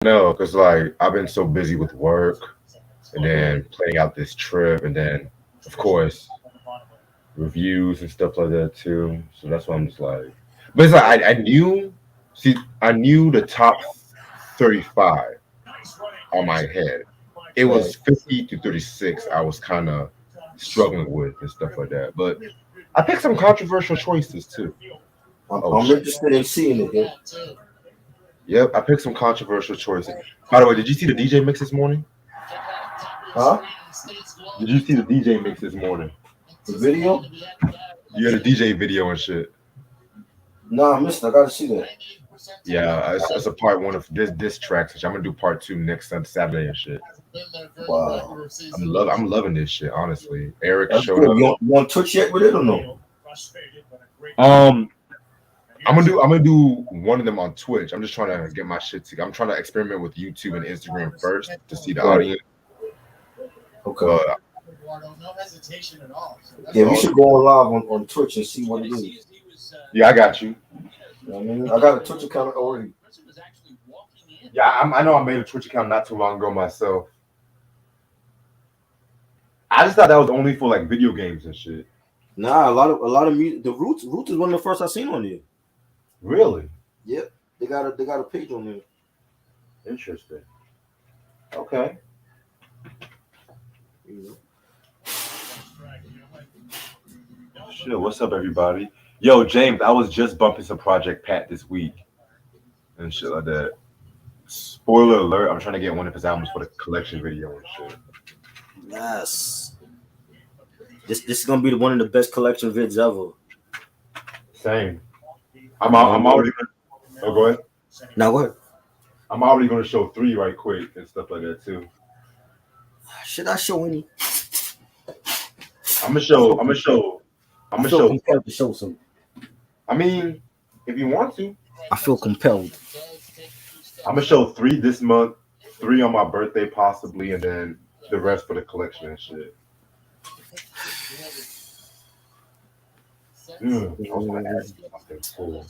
No, because like I've been so busy with work and then planning out this trip and then of course reviews and stuff like that too. So that's why I'm just like, but it's like I knew, see, I knew the top 35 on my head. It Right. was 50 to 36. I was kind of struggling with and stuff like that. But I picked some controversial choices too. Oh I'm shit. interested in seeing it. Yeah. Yep, I picked some controversial choices. By the way, did you see the DJ mix this morning? Huh? Did you see the DJ mix this morning? The video? You had a DJ video and shit. Nah, I missed it. I gotta see that. Yeah, it's a part one of this track, which I'm gonna do part two next Saturday and shit. Wow. I'm loving this shit, honestly. Eric That's showed cool. up. You on Twitch yet with it or no? Um, I'm gonna do one of them on Twitch. I'm just trying to get my shit together. I'm trying to experiment with YouTube and Instagram first to see the Right. audience. Okay. But Yeah, we should go on live on Twitch and see what it is. yeah, I got you. You know what I mean? I got a Twitch account already. Yeah, I know I made a Twitch account not too long ago myself. I just thought that was only for like video games and shit. Nah, a lot of music. The Roots is one of the first I seen on there. Really Yep, they got a page on there. interesting. Okay. You know? Shit, what's up, everybody? Yo, James, I was just bumping some Project Pat this week and shit like that. Spoiler alert, I'm trying to get one of his albums for the collection video and shit. Yes. This is gonna be one of the best collection vids ever. Same. I'm already gonna, oh, go ahead. Now what? I'm already gonna show three right quick and stuff like that too. Should I show any? I'm gonna show I'm I gonna feel show compelled to show some. I mean, if you want to, I feel compelled. I'm gonna show three this month, three on my birthday possibly, and then the rest for the collection and shit. I was gonna ask you something cool.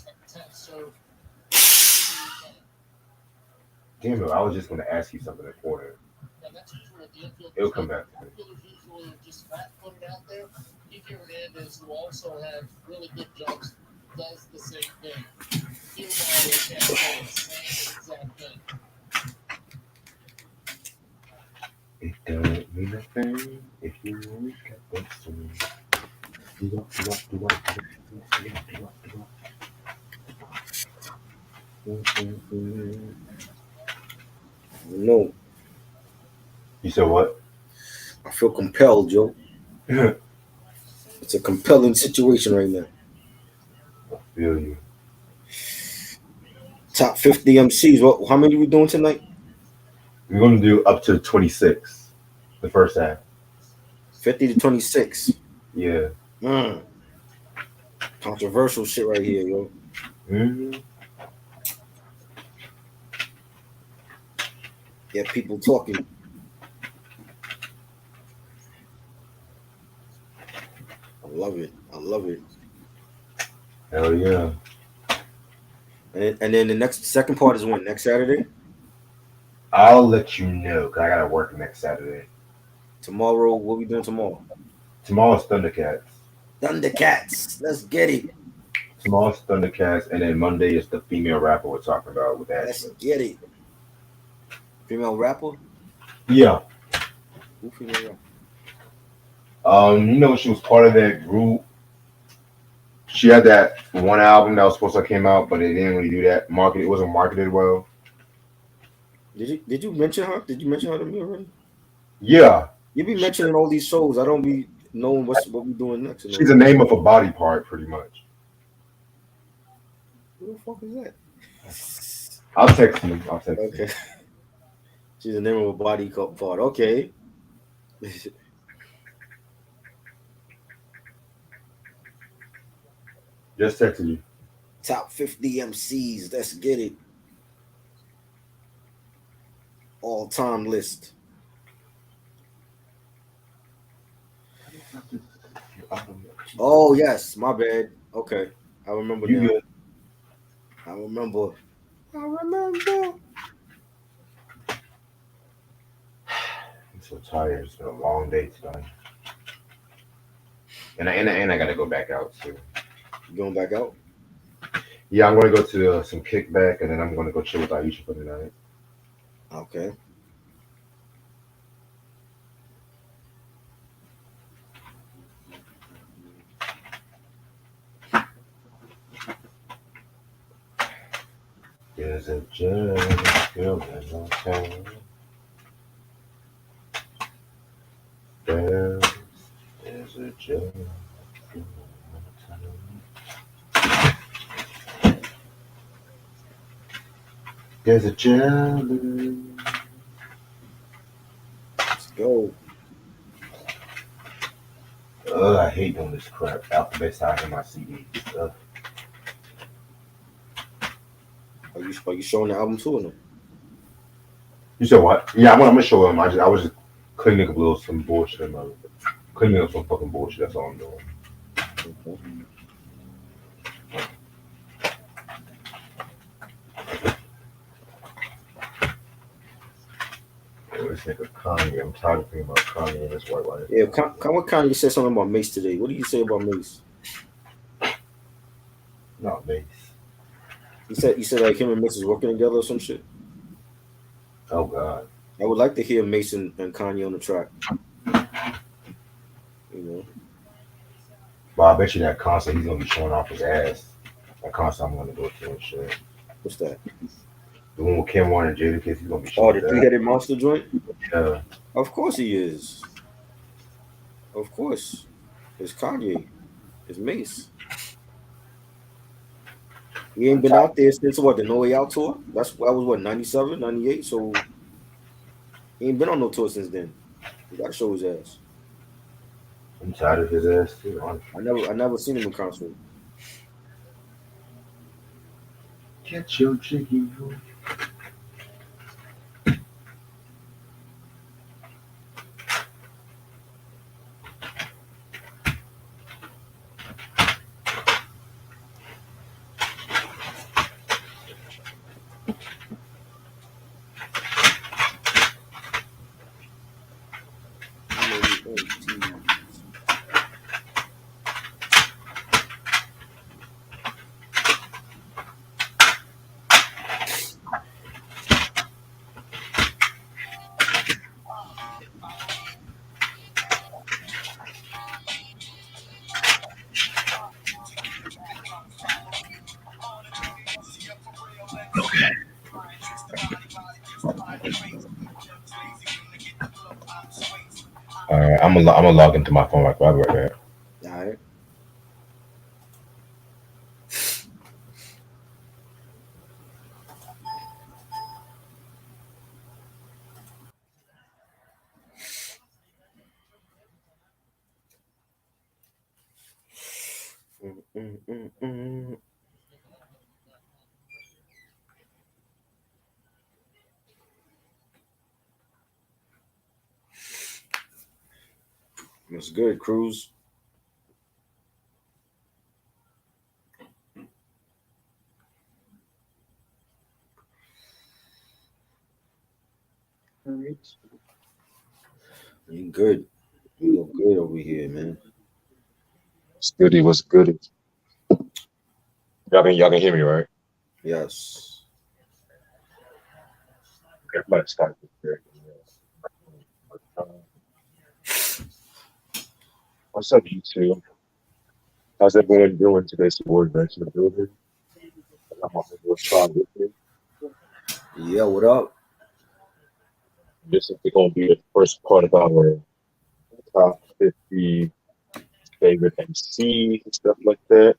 Damn it, I was just gonna ask you something important. It'll come back to me. It don't mean a thing if you look at that swing. No, You said what? I feel compelled, Joe. I It's a compelling situation right now. feel you. Top 50 MCs. What? How many we doing tonight? We're gonna do up to 26, the first half. 50 to 26. Yeah. Mm. Controversial shit right here, yo. Mm-hmm. Get people talking. I love it. I love it. Hell yeah. And then the second part is when? Next Saturday? I'll let you know because I gotta work next Saturday. Tomorrow, what we doing tomorrow? Tomorrow's Thundercats. Thundercats. Let's get it. Tomorrow's Thundercats, and then Monday is the female rapper we're talking about with Let's Ashley. get it. Female rapper? Yeah. Who female rapper? She was part of that group. She had that one album that was supposed to came out, but it didn't really do that. It wasn't marketed well. Did you mention her? Did you mention her to me already? Yeah. You be mentioning all these shows. I don't be knowing what we doing next. She's the name of a body part, pretty much. Who the fuck is that? I'll text you. Okay. She's the name of a body part. Okay. Just texting you. Top 50 MCs. Let's get it. All-time list. Oh, yes. My bad. Okay. I remember You now. good? I remember. so tired. It's been a long day today. And I gotta go back out too. You going back out? Yeah, I'm gonna go to some kickback, and then I'm gonna go chill with Aisha for the night. Okay. There's a judge feeling no time. There's a judge feeling no time. There's a jealous. Let's go. I hate doing this crap. Alphabet side in my CD stuff. Are you showing the album too or no? You said what? Yeah, I'm gonna show him. I was just cleaning up a little some bullshit. Cleaning up some fucking bullshit. That's all I'm doing. Okay. This nigga Kanye. I'm tired of thinking about Kanye and his white life. Yeah, what Kanye said something about Mace today? What did you say about Mace? Not Mace. He said like him and Mace is working together or some shit. Oh God. I would like to hear Mason and Kanye on the track. You know. Well, I bet you that concert he's gonna be showing off his ass. That concert I'm gonna go to and shit. What's that? The one with Kim Warner and Jadakiss, he's gonna be Oh, showing the that. 3-headed monster joint? Yeah. Of course he is. Of course. It's Kanye. It's Mace. He ain't been out there since what, the No Way Out tour? That was what, 97, 98? So he ain't been on no tour since then. He gotta show his ass. I'm tired of his ass too. I never seen him in concert. Get your jiggy. All right, I'm gonna log into my phone right there. All right. That's good, Cruz. You good. You look good over here, man. What's goody? What's goody? Y'all can hear me, right? Yes. Okay, I'm about to start this here. What's up, YouTube? How's everyone doing today? Sword back to the building. I'm on the strong with you. Yeah, what up? This is going to be the first part of our top 50 favorite MCs and stuff like that.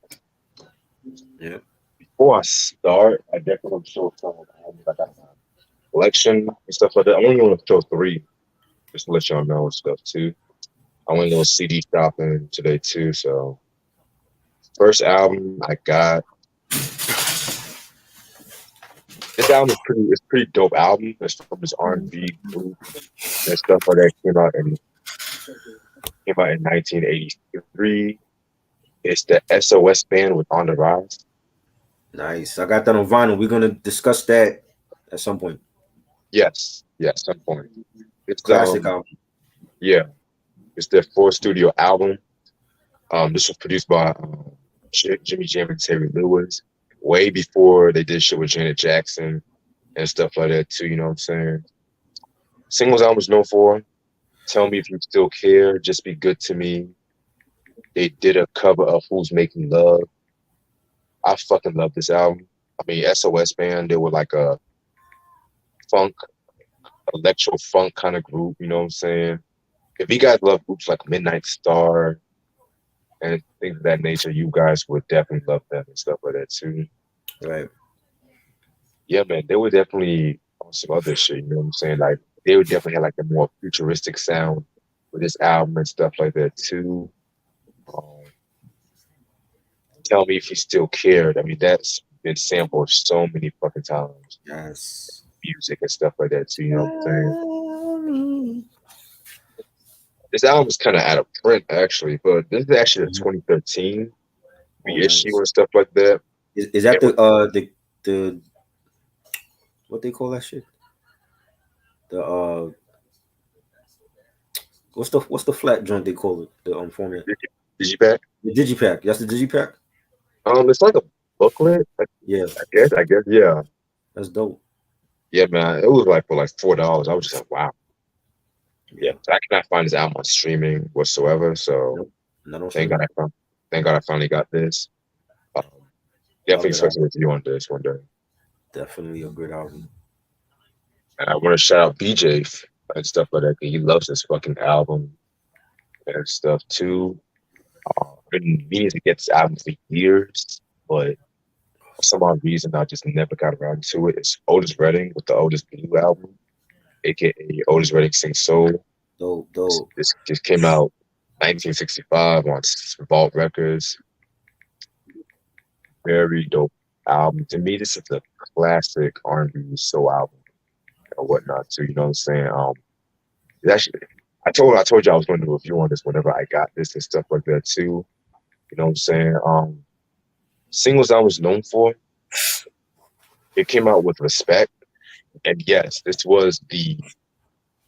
Yeah. Before I start, I definitely want to show some of the albums I got in my collection and stuff like that. I only want to show 3, just to let y'all know and stuff too. I went a little CD shopping today too, so first album I got. This album is pretty dope album. It's from this R&B group and stuff like that came out in 1983. It's the SOS Band with On the Rise. Nice. I got that on vinyl. We're gonna discuss that at some point. Yes, at some point. It's Classic album. Yeah, it's their fourth studio album. This was produced by Jimmy Jam and Terry Lewis, way before they did shit with Janet Jackson and stuff like that too. You know what I'm saying? Singles album is known for "Tell Me If You Still Care," "Just Be Good to Me." They did a cover of "Who's Making Love." I fucking love this album. I mean, SOS Band, they were like a funk, electro funk kind of group. You know what I'm saying? If you guys love groups like Midnight Star and things of that nature, you guys would definitely love them and stuff like that too. Right. Yeah, man, they were definitely on some other shit. You know what I'm saying? Like they would definitely have like a more futuristic sound with this album and stuff like that too. Um, Tell Me If You Still Cared. I mean, that's been sampled so many fucking times. Yes. Music and stuff like that too. You know what I'm saying? Tell me. This album is kind of out of print actually, but this is actually a Mhm. 2013 Oh, reissue nice. and stuff like that. Is that It was, the what they call that shit? The what's the flat joint they call it? The format. Digipack. The digipack. That's the digipack. It's like a booklet. Yeah, I guess, yeah, that's dope. yeah, man. It was like for like $4. I was just like, wow, yeah. Yeah. So I cannot find this album on streaming whatsoever. So Nope. Not on thank God streaming. thank God I finally got this. Um, Love Definitely that expect album. to review on this one day. Definitely a good album. And I want to shout out BJ and stuff like that. 'Cause he loves this fucking album and stuff too. I've been meaning to get this album for years, but for some odd reason I just never got around to it. It's Otis Redding with the Otis Blue album, aka Otis Redding Sings Soul. Dope, This, dope. this just came out 1965 on Vault Records. Very dope album. To me, this is a classic R&B soul album or whatnot too. You know what I'm saying? It's actually, I told you I was going to do a review on this whenever I got this and stuff like that too. You know what I'm saying? Singles I was known for. It came out with Respect, and yes, this was the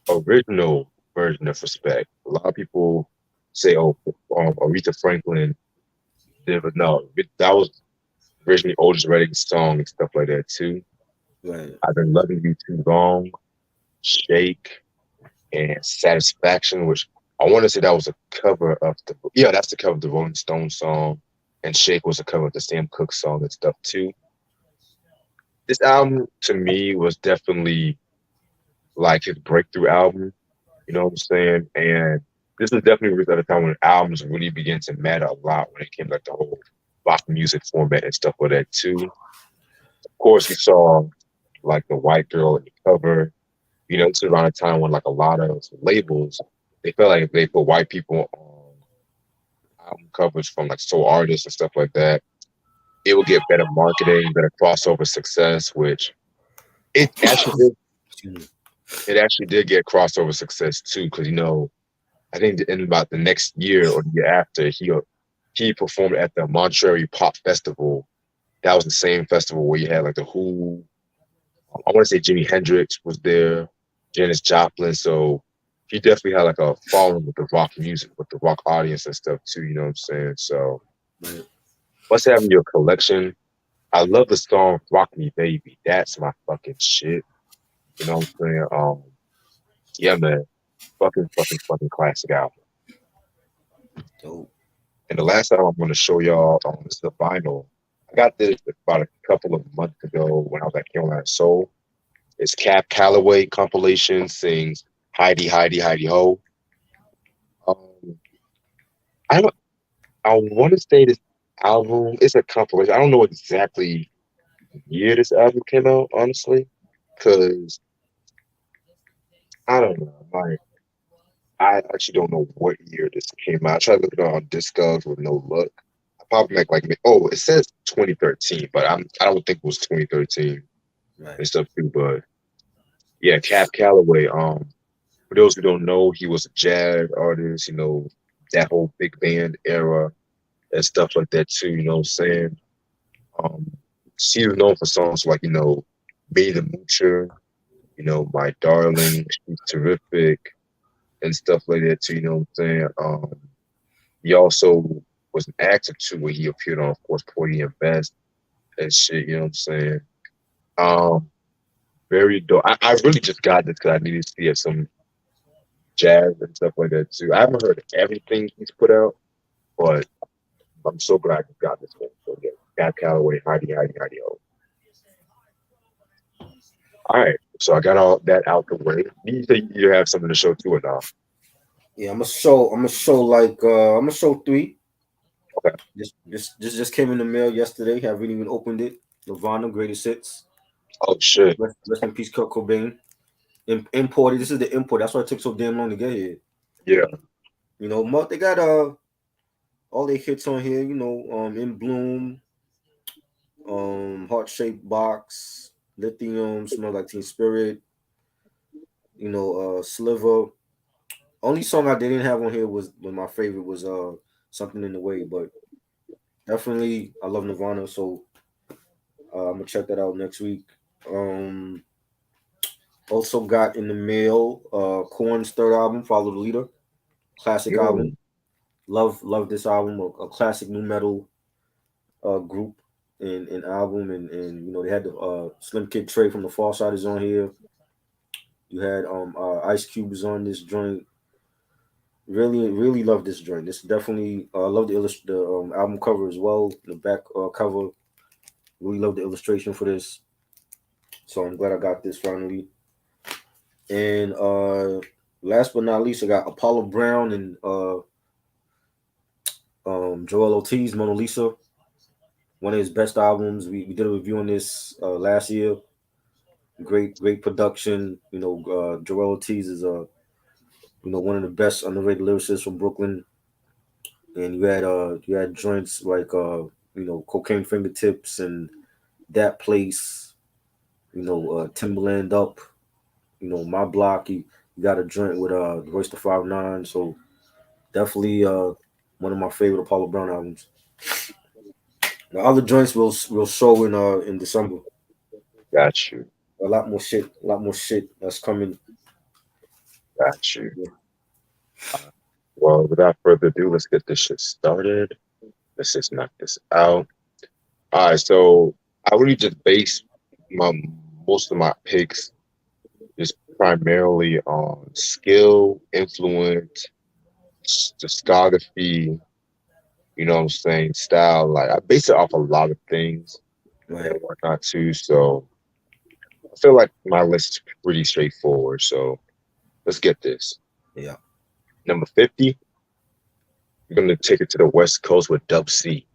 original version of Respect. A lot of people say, "Oh, Aretha Franklin did," but no, that was originally Otis Redding's song and stuff like that too. Right. I've been loving you too long, Shake, and Satisfaction, which I want to say that was a cover of that's the cover of the Rolling Stones song, and Shake was a cover of the Sam Cooke song and stuff too. This album to me was definitely like his breakthrough album. You know what I'm saying? And this is definitely at a time when albums really began to matter a lot when it came to like the whole rock music format and stuff like that too. Of course, we saw like the white girl in the cover. You know, this is around a time when like a lot of labels they felt like if they put white people on album covers from like soul artists and stuff like that, it will get better marketing, better crossover success, which it actually did. Excuse me. It actually did get crossover success too, because I think in about the next year or the year after, he performed at the Monterey Pop Festival. That was the same festival where you had like the Who. I want to say Jimi Hendrix was there, Janis Joplin. So he definitely had like a following with the rock music, with the rock audience and stuff too. You know what I'm saying? So Right. what's having your collection? I love the song "Rock Me Baby." That's my fucking shit. You know what I'm saying? Yeah, man, fucking classic album. Dope. And the last album I'm going to show y'all is the vinyl. I got this about a couple of months ago when I was at Carolina Soul. It's Calloway compilation sings Heidi Heidi Heidi Ho. Um, I don't. I want to say this album. It's a compilation. I don't know exactly the year this album came out, honestly, because I don't know. Like I actually don't know what year this came out. I tried looking on Discogs with no luck. I probably oh, it says 2013, but I don't think it was 2013 Right. and stuff too. But yeah, Calloway. For those who don't know, he was a jazz artist. You know, that whole big band era and stuff like that too. You know what I'm saying? Um, she was known for songs like Be the Moocher, My Darling, She's Terrific, and stuff like that too. You know what I'm saying? He also was an actor too, where he appeared on, of course, Porty and Best and shit. You know what I'm saying? Um, very dope. I really just got this because I needed to see some jazz and stuff like that too. I haven't heard everything he's put out, but I'm so glad you got this one. So yeah, got Calloway, Heidi ho. All right, so I got all that out the way. You think you have something to show too or not? Yeah, I'm gonna show. I'm gonna show three. Okay. This just came in the mail yesterday. Haven't even opened it. Nirvana Greatest Hits. Oh shit. Rest in peace, Kurt Cobain. Imported. This is the import. That's why it took so damn long to get here. Yeah. You know, they got all their hits on here. You know, In Bloom, Heart Shaped Box, Lithium, Smell Like Teen Spirit. You know, Sliver. Only song I didn't have on here was my favorite was Something in the Way, but definitely I love Nirvana, so I'm gonna check that out next week. Um, Also got in the mail Korn's third album, Follow the Leader, classic album. Mm, Love this album, a classic new metal group and album, and you know they had the Slim Kid Trey from the Far Side is on here. You had Ice Cube is on this joint. Really love this joint. This definitely love the album cover as well. The back cover. Really love the illustration for this. So I'm glad I got this finally. And last but not least, I got Apollo Brown and Joel Ortiz, Mona Lisa. One of his best albums. We did a review on this last year. Great production. You know, Joel Ortiz is one of the best underrated lyricists from Brooklyn. And you had joints like Cocaine Fingertips and That Place. You know, Timberland Up. You know, My Block. You got a joint with Royce the 5'9". So definitely one of my favorite Apollo Brown albums. The other joints will show in December. got you. A lot more shit that's coming. Got you. Yeah. Well, without further ado, let's get this shit started. Let's just knock this out. All right, so I really just base my most of my picks just primarily on skill, influence, discography, you know what I'm saying, style. Like I base it off a lot of things and Right. whatnot too. So I feel like my list is pretty straightforward. So let's get this. Yeah. Number 50, I'm gonna take it to the West Coast with Dub C.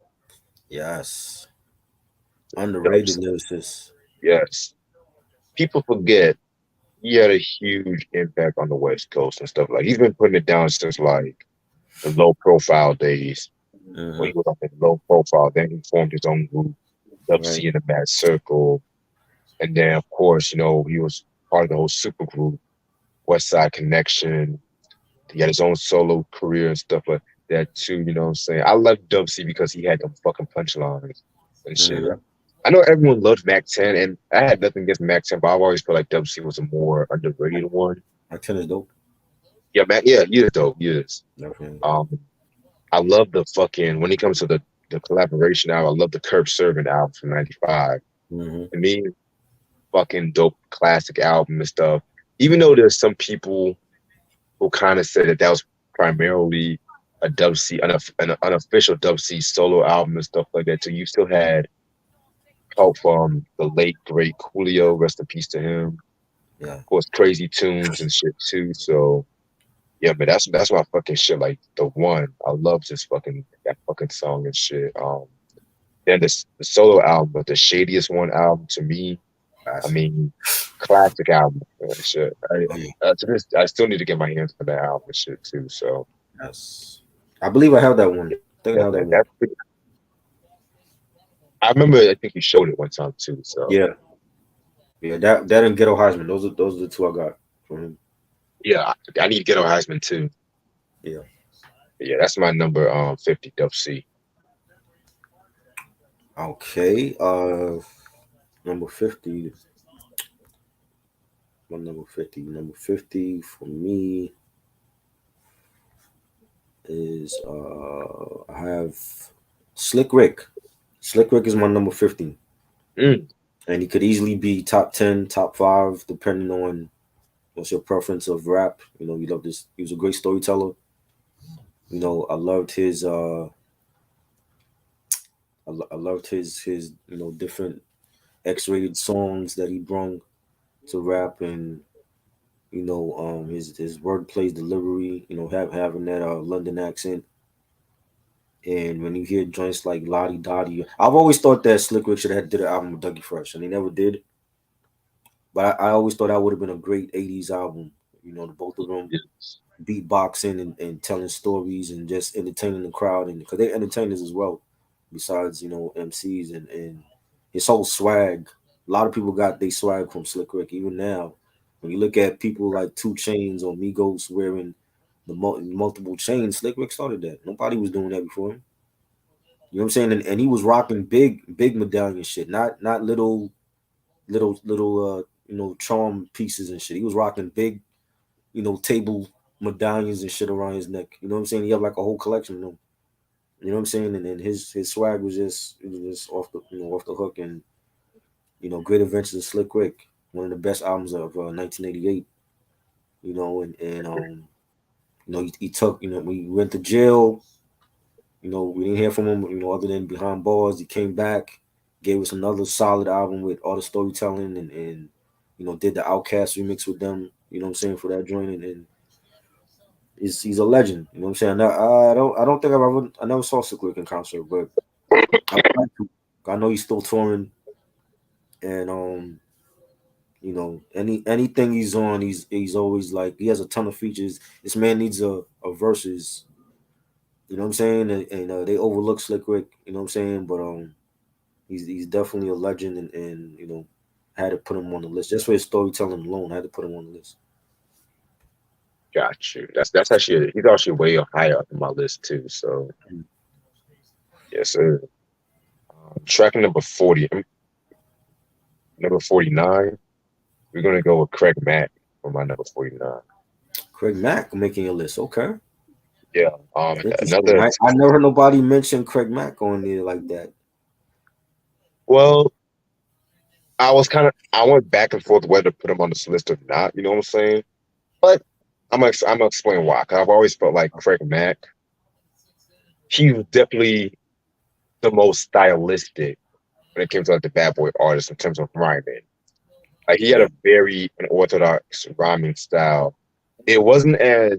Yes. Dub Underrated C. lyricist. Yes. People forget he had a huge impact on the West Coast and stuff. Like he's been putting it down since like the low profile days when Hmm. he was on the low profile. Then he formed his own group, Dub Right. C in the Mad Circle. And then of course, you know, he was part of the whole super group, West Side Connection. He had his own solo career and stuff like that too, you know what I'm saying? I love Dub C because he had them fucking punchlines and shit. Hmm. I know everyone loved Mac 10, and I had nothing against Mac 10, but I've always felt like Dub C was a more underrated one. Action is dope. Yeah, Mac, yeah, he is dope. He is. Definitely. Um, I love the fucking when it comes to the collaboration album. I love the Curb Servant album from '95. Hmm. To me, fucking dope classic album and stuff. Even though there's some people who kind of said that that was primarily a Dub C, an unofficial Dub C solo album and stuff like that. So you still had help from the late great Coolio, rest in peace to him. Yeah. Of course, Crazy Tunes and shit too. So yeah, man, that's my fucking shit. Like the one, I love this fucking that fucking song and shit. Then the solo album, but the shadiest one album to me. I Classic. mean, classic album and shit. Oh, yeah. To this, I still need to get my hands on that album and shit too. So Yes. I believe I have that one. I think I yeah, have that man, one. I remember. I think you showed it one time too. So Yeah. Yeah. That and Ghetto Heisman. Those are the two I got from him. yeah, I need to get on Heisman too. Yeah. Yeah, that's my number 50 Dub C. Okay. Number 50. My number 50. Number 50 for me. is I have Slick Rick. Slick Rick is my number 15. Mm. And he could easily be top 10, top 5, depending on what's your preference of rap. You know, you love this. He was a great storyteller. You know, I loved his I loved his different X-rated songs that he brung to rap, and his wordplay delivery, having that London accent. And when you hear joints like Lottie Dottie, I've always thought that Slick Rick should have did an album with Dougie Fresh, and he never did. But I always thought that would have been a great '80s album. You know, the both of them Yes. beatboxing and telling stories and just entertaining the crowd, and because they're entertainers as well, besides MCs and his whole swag. A lot of people got their swag from Slick Rick. Even now, when you look at people like Two Chains or Migos wearing the multiple chains, Slick Rick started that. Nobody was doing that before him. You know what I'm saying? And he was rocking big medallion shit, not little charm pieces and shit. He was rocking big, table medallions and shit around his neck. You know what I'm saying? He had like a whole collection of them. You know what I'm saying? And then his swag was just off the off the hook. And Great Adventures of Slick Rick, one of the best albums of 1988. He took when he went to jail. We didn't hear from him. Other than Behind Bars, he came back, gave us another solid album with all the storytelling and did the Outkast remix with them. You know what I'm saying, for that joint, and he's a legend. You know what I'm saying. I don't think I never saw Slick Rick in concert, but I would like to. I know he's still touring, and anything he's on, he's always like he has a ton of features. This man needs a versus. You know what I'm saying, and they overlook Slick Rick. You know what I'm saying, but he's definitely a legend, and had to put him on the list just for his storytelling alone. I had to put him on the list. Got you. That's actually he's actually way higher up in my list too. So Mm. yes, sir. Track number 40, number 49. We're gonna go with Craig Mack for my number 49. Craig Mack making your list, okay? Yeah. Interesting. Another. I never heard nobody mention Craig Mack on there like that. Well, I went back and forth whether to put him on this list or not. You know what I'm saying? But I'm gonna explain why. Cause I've always felt like Craig Mack. He was definitely the most stylistic when it came to like the bad boy artist in terms of rhyming. Like he had Yeah, a very unorthodox rhyming style. It wasn't as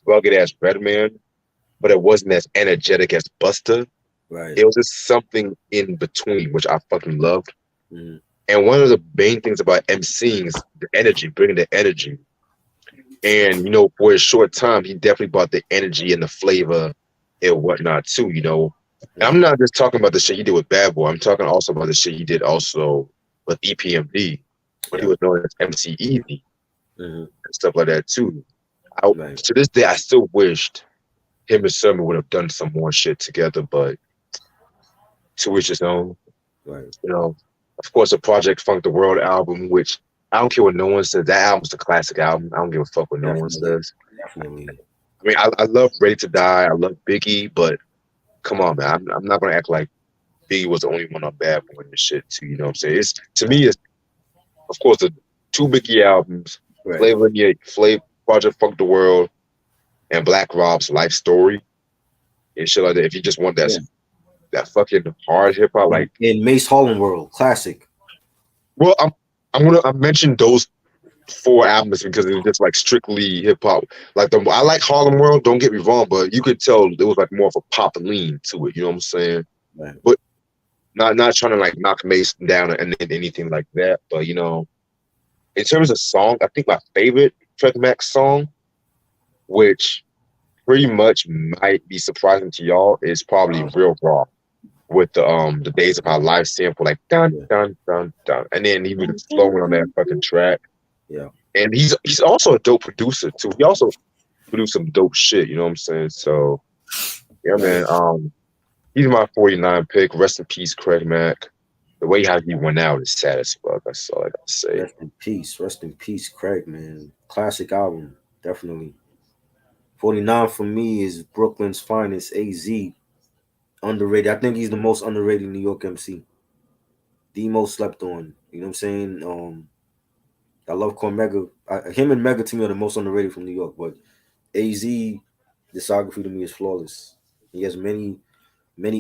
rugged as Redman, but it wasn't as energetic as Busta. right. It was just something in between, which I fucking loved. Mm, And one of the main things about MCing is the energy, bringing the energy. And for a short time, he definitely brought the energy and the flavor and whatnot too. And I'm mm, not just talking about the shit he did with Bad Boy. I'm talking also about the shit he did also with EPMD when he yeah. was known as MC Easy Hmm. and stuff like that too. Right. To this day, I still wished him and Sermon would have done some more shit together, but to each his own. Right. You know, of course, the Project Funk the World album, which I don't care what no one says. That album's a classic album. I don't give a fuck what no one Definitely. says. Definitely. I mean, I love Ready to Die. I love Biggie, but come on, man. I'm not gonna act like Biggie was the only one on Bad Boy and shit too. You know what I'm saying? It's to me, it's of course the two Biggie albums, Right. Flavor Project Funk the World, and Black Rob's Life Story and shit like that. If you just want Yeah. that fucking hard hip hop, like, In Mace Holland World, classic. well, I mentioned those four albums because it was just like strictly hip hop. Like I like Harlem World, don't get me wrong, but you could tell there was like more of a pop lean to it. You know what I'm saying? Right. But not trying to like knock Mason down and anything like that. But in terms of song, I think my favorite Fred Mac song, which pretty much might be surprising to y'all, is probably Real Raw with the Days of My Life sample, like dun Yeah. dun dun dun, and then he was flowing on that fucking track. Yeah. And he's also a dope producer too. He also produced some dope shit. You know what I'm saying? So yeah, Right. man. He's my 49 pick. Rest in peace, Craig Mack. The way how he went out is sad as fuck. That's all I gotta say. Rest in peace. Rest in peace, Craig, man. Classic album. Definitely. 49 for me is Brooklyn's finest, AZ. Underrated. I think he's the most underrated New York MC. The most slept on. You know what I'm saying? I love Cormega. Him and Mega to me are the most underrated from New York. But AZ discography to me is flawless. He has many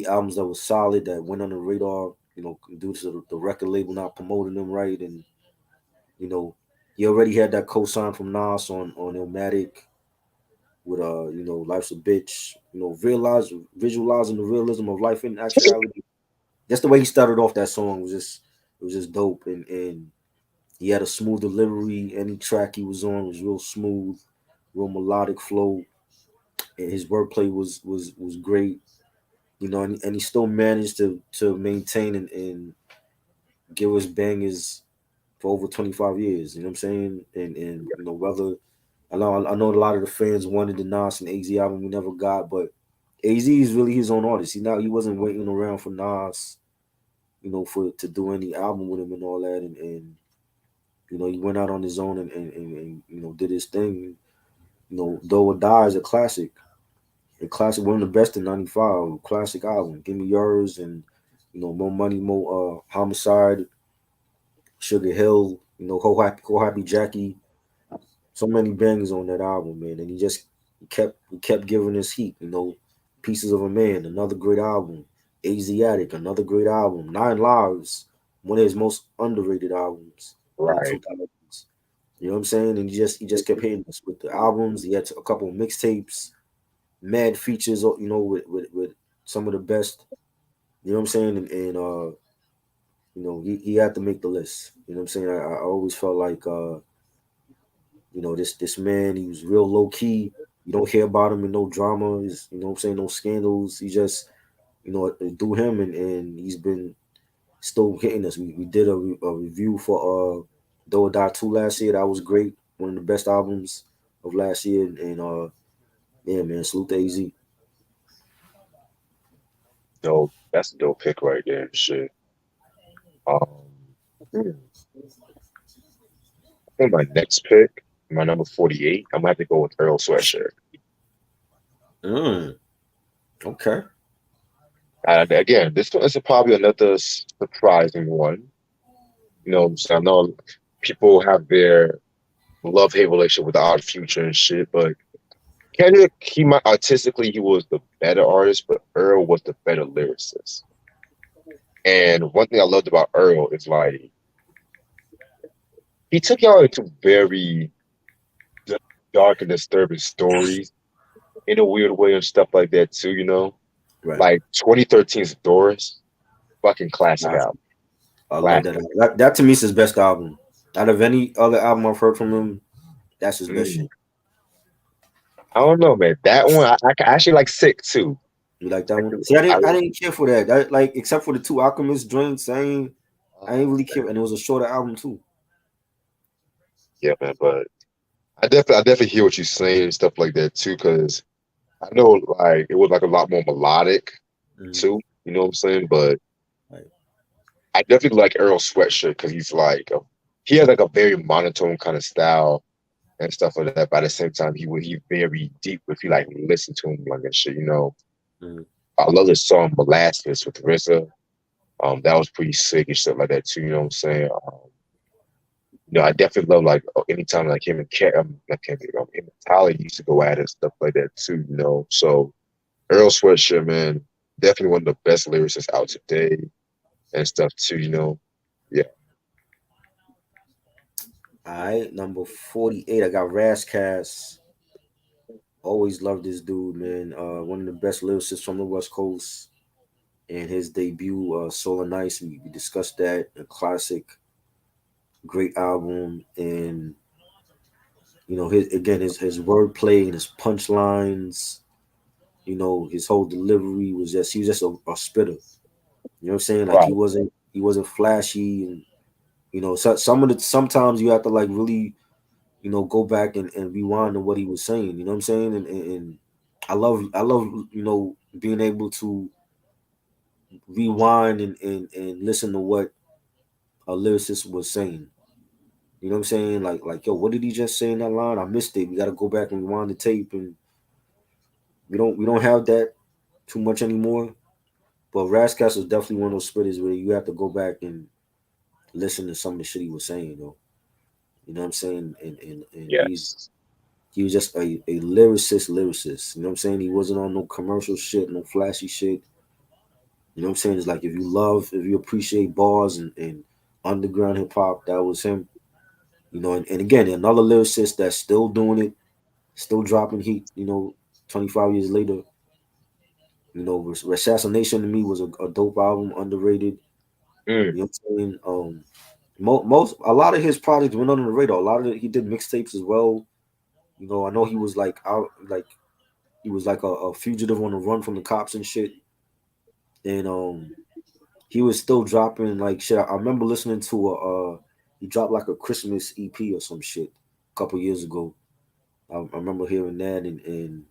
albums that were solid that went under the radar. You know, due to the record label not promoting them right, and you know, he already had that co-sign from Nas on Illmatic with Life's a Bitch. You know, visualizing the realism of life in actuality. Just the way he started off that song was just dope, and he had a smooth delivery. Any track he was on was real smooth, real melodic flow, and his wordplay was great. You know, and he still managed to maintain and give us bangers for over 25 years. You know what I'm saying? And whether I know a lot of the fans wanted the Nas and AZ album we never got, but AZ is really his own artist. He wasn't waiting around for Nas, for to do any album with him and all that, and he went out on his own and did his thing. Though or Die is a classic. A classic, one of the best in '95. Classic album. Give Me Yours and More Money, More Homicide, Sugar Hill. Ho Happy Jackie. So many bangers on that album, man. And he kept giving us heat. Pieces of a Man, another great album. Asiatic, another great album. Nine Lives, one of his most underrated albums in the Right. 2000s. You know what I'm saying? And he just kept hitting us with the albums. He had a couple of mixtapes, mad features, with some of the best. You know what I'm saying? And he had to make the list. You know what I'm saying? I always felt like this man, he was real low key. You don't hear about him in no drama. You know what I'm saying? No scandals. He just, do him, and he's been still hitting us. We did a review for Do or Die 2 last year. That was great. One of the best albums of last year. And yeah, man, salute to AZ. Dope. That's a dope pick right there. Shit. I think my next pick, my number 48, I'm gonna have to go with Earl Sweatshirt. Mm, okay. And again, this one is probably another surprising one. So I know people have their love-hate relationship with the Odd Future and shit, but Kendrick, he was the better artist, but Earl was the better lyricist. And one thing I loved about Earl is like he took y'all into very d- dark and disturbing stories in a weird way and stuff like that too. Right. Like 2013's Doris, fucking classic Nah, album. I love that. Classic. That to me is his best album. Out of any other album I've heard from him, that's his best Mm. shit. I don't know, man. That one I actually like Sick too. You like that I one? do. See, I I, didn't I didn't care for that. That like except for the two Alchemist joints, I ain't really care. And it was a shorter album too. yeah, man. But I definitely hear what you're saying and stuff like that too, because I know like it was like a lot more melodic Mhm. too. You know what I'm saying? But Right. I definitely like Earl Sweatshirt because he has like a very monotone kind of style and stuff like that. But at the same time, he very deep if you like listen to him like that shit. Mhm. I love the song Molasses with RZA. That was pretty sick and stuff like that too. You know what I'm saying? I definitely love like anytime like him and not Kendrick, him and Tyler used to go at it stuff like that too. So Earl Sweatshirt, man, definitely one of the best lyricists out today and stuff too. Yeah, All right, number 48. I got Razzcast. Always loved this dude, man. One of the best lyricists from the West Coast. And his debut, Solar Nice, we discussed that. A classic, great album. And his wordplay and his punchlines. His whole delivery he was just a spitter. You know what I'm saying? Like right. he wasn't flashy, and sometimes you have to like really go back and rewind to what he was saying. You know what I'm saying? And I love being able to rewind and listen to what a lyricist was saying. You know what I'm saying? Like yo, what did he just say in that line? I missed it. We got to go back and rewind the tape, and we don't have that too much anymore. But Rascals is definitely one of those spitters where you have to go back and listen to some of the shit he was saying, though. You know what I'm saying? And Yes. he was just a lyricist. You know what I'm saying? He wasn't on no commercial shit, no flashy shit. You know what I'm saying? It's like if you appreciate bars and underground hip hop, that was him. You know, and again, another lyricist that's still doing it, still dropping heat, 25 years later. Assassination to me was a dope album, underrated. Mm, You know what I'm saying? Most a lot of his projects went under the radar. A lot of he did mixtapes as well. I know he was like out, like he was like a fugitive on the run from the cops and shit. And he was still dropping like shit. I remember listening to he dropped like a Christmas EP or some shit a couple years ago. I remember hearing that, and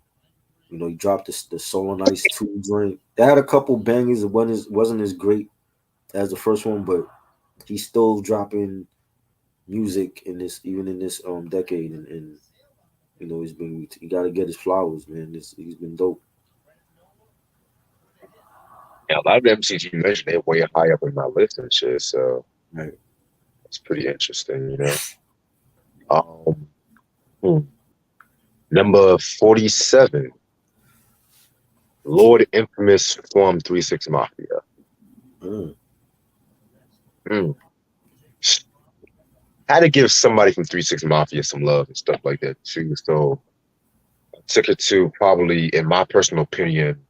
he dropped the Soul on Ice 2 joint. That had a couple bangers. It wasn't as great as the first one, but he's still dropping music in this even in this decade, and he got to get his flowers, man. He's been dope. yeah, a lot of the MCs you mentioned, they're way high up in my list and shit. So Right. it's pretty interesting. Um, hmm. Number 47, Lord Infamous from 3 6 Mafia. Mm, Hmm. Had to give somebody from 3 6 Mafia some love and stuff like that too. So I took it to probably, in my personal opinion,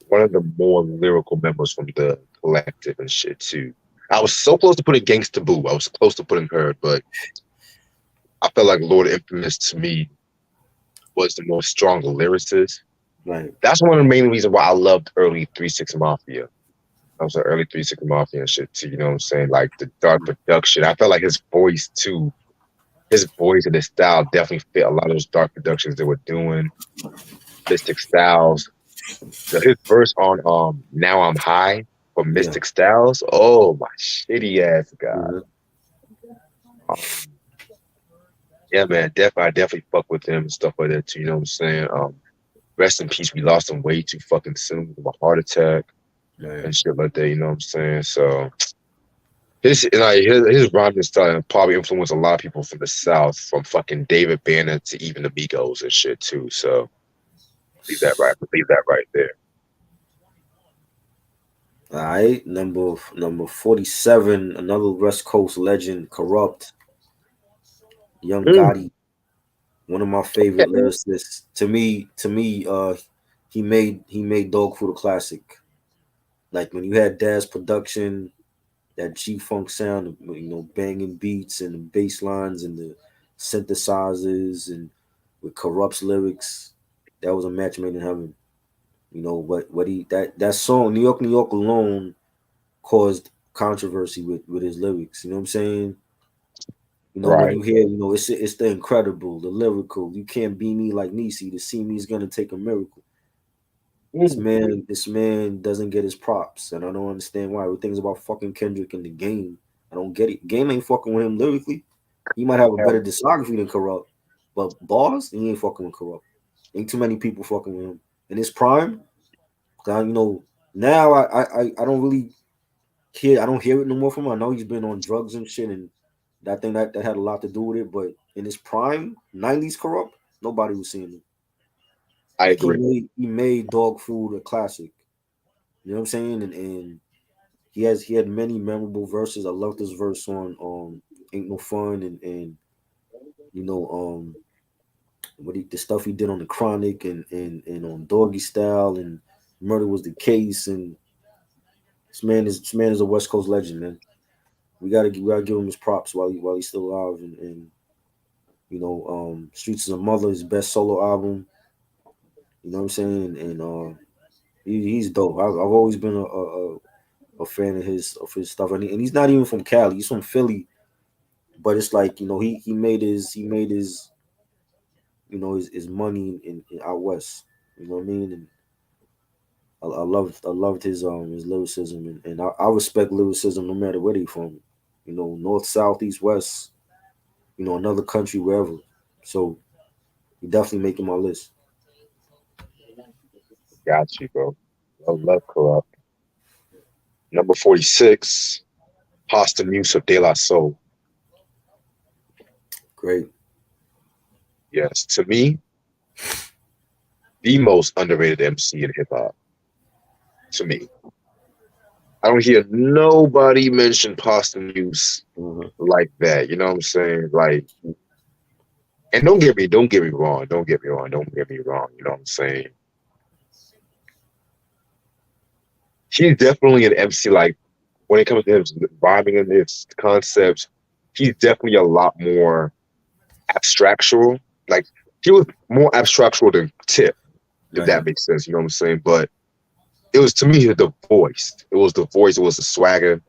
one of the more lyrical members from the collective and shit too. I was so close to putting Gangsta Boo. I was close to putting her, but I felt like Lord Infamous to me was the most stronger lyricist. right. That's one of the main reasons why I loved early 3 6 Mafia. I was an early 3 6 Mafia and shit too. You know what I'm saying? Like the dark production. I felt like his voice too. His voice and his style definitely fit a lot of those dark productions they were doing. Mystic Styles. His verse on Now I'm High from Yeah. Mystic Styles. Oh my shitty ass god. Mhm. Um, yeah, man, I definitely fuck with him and stuff like that too. You know what I'm saying? Rest in peace. We lost him way too fucking soon from a heart attack Right. and shit like that. You know what I'm saying? So his rhyming style probably influenced a lot of people from the South, from fucking David Banner to even the Migos and shit too. So leave that right there. All right, number 47, another West Coast legend, Corrupt, Young Mm, Gotti, one of my favorite okay. lyricists. To me, he made Dog Food a classic. Like when you had Daz production, that G Funk sound, banging beats and the bass lines and the synthesizers and with Corrupt's lyrics, that was a match made in heaven. What he that song New York alone caused controversy with his lyrics. You know what I'm saying? When Right. you hear, it's the incredible, the lyrical. You can't be me like Nisi. To see me is gonna take a miracle. Mm, This man doesn't get his props, and I don't understand why. With things about fucking Kendrick in the game, I don't get it. Game ain't fucking with him lyrically. He might have a hell, better discography than Corrupt, but bars, he ain't fucking with Corrupt. Ain't too many people fucking with him in his prime. 'Cause now I don't really hear. I don't hear it no more from him. I know he's been on drugs and shit, and I think that had a lot to do with it. But in his prime, '90s Corrupt, nobody was seeing him. I Like agree. he made Dog Food a classic. You know what I'm saying? And he had many memorable verses. I love this verse on Ain't No Fun and you know the stuff he did on the Chronic and on Doggy Style and Murder Was the Case, and this man is a West Coast legend, man. We gotta give him his props while he's still alive, and Streets is a Mother, his best solo album. You know what I'm saying? And he's dope. I've always been a fan of his stuff, and he's not even from Cali. He's from Philly, but it's like he made his money in out west. You know what I mean? And I loved his lyricism, and I respect lyricism no matter where they from. North, south, east, west. Another country, wherever. So he definitely making my list. Got you, bro. Love corrupt. Number 46, Pasta Muse of De La Soul. Great. Yes, to me, the most underrated MC in hip hop. To me, I don't hear nobody mention Pasta Muse Mhm. like that. You know what I'm saying? Like, and don't get me wrong. Don't get me wrong. Don't get me wrong. You know what I'm saying? He's definitely an MC. Like when it comes to his rhyming and his concepts, he's definitely a lot more abstractual. Like he was more abstractual than Tip, if Right. that makes sense. You know what I'm saying? But it was to me the voice. It was the voice. It was the swagger.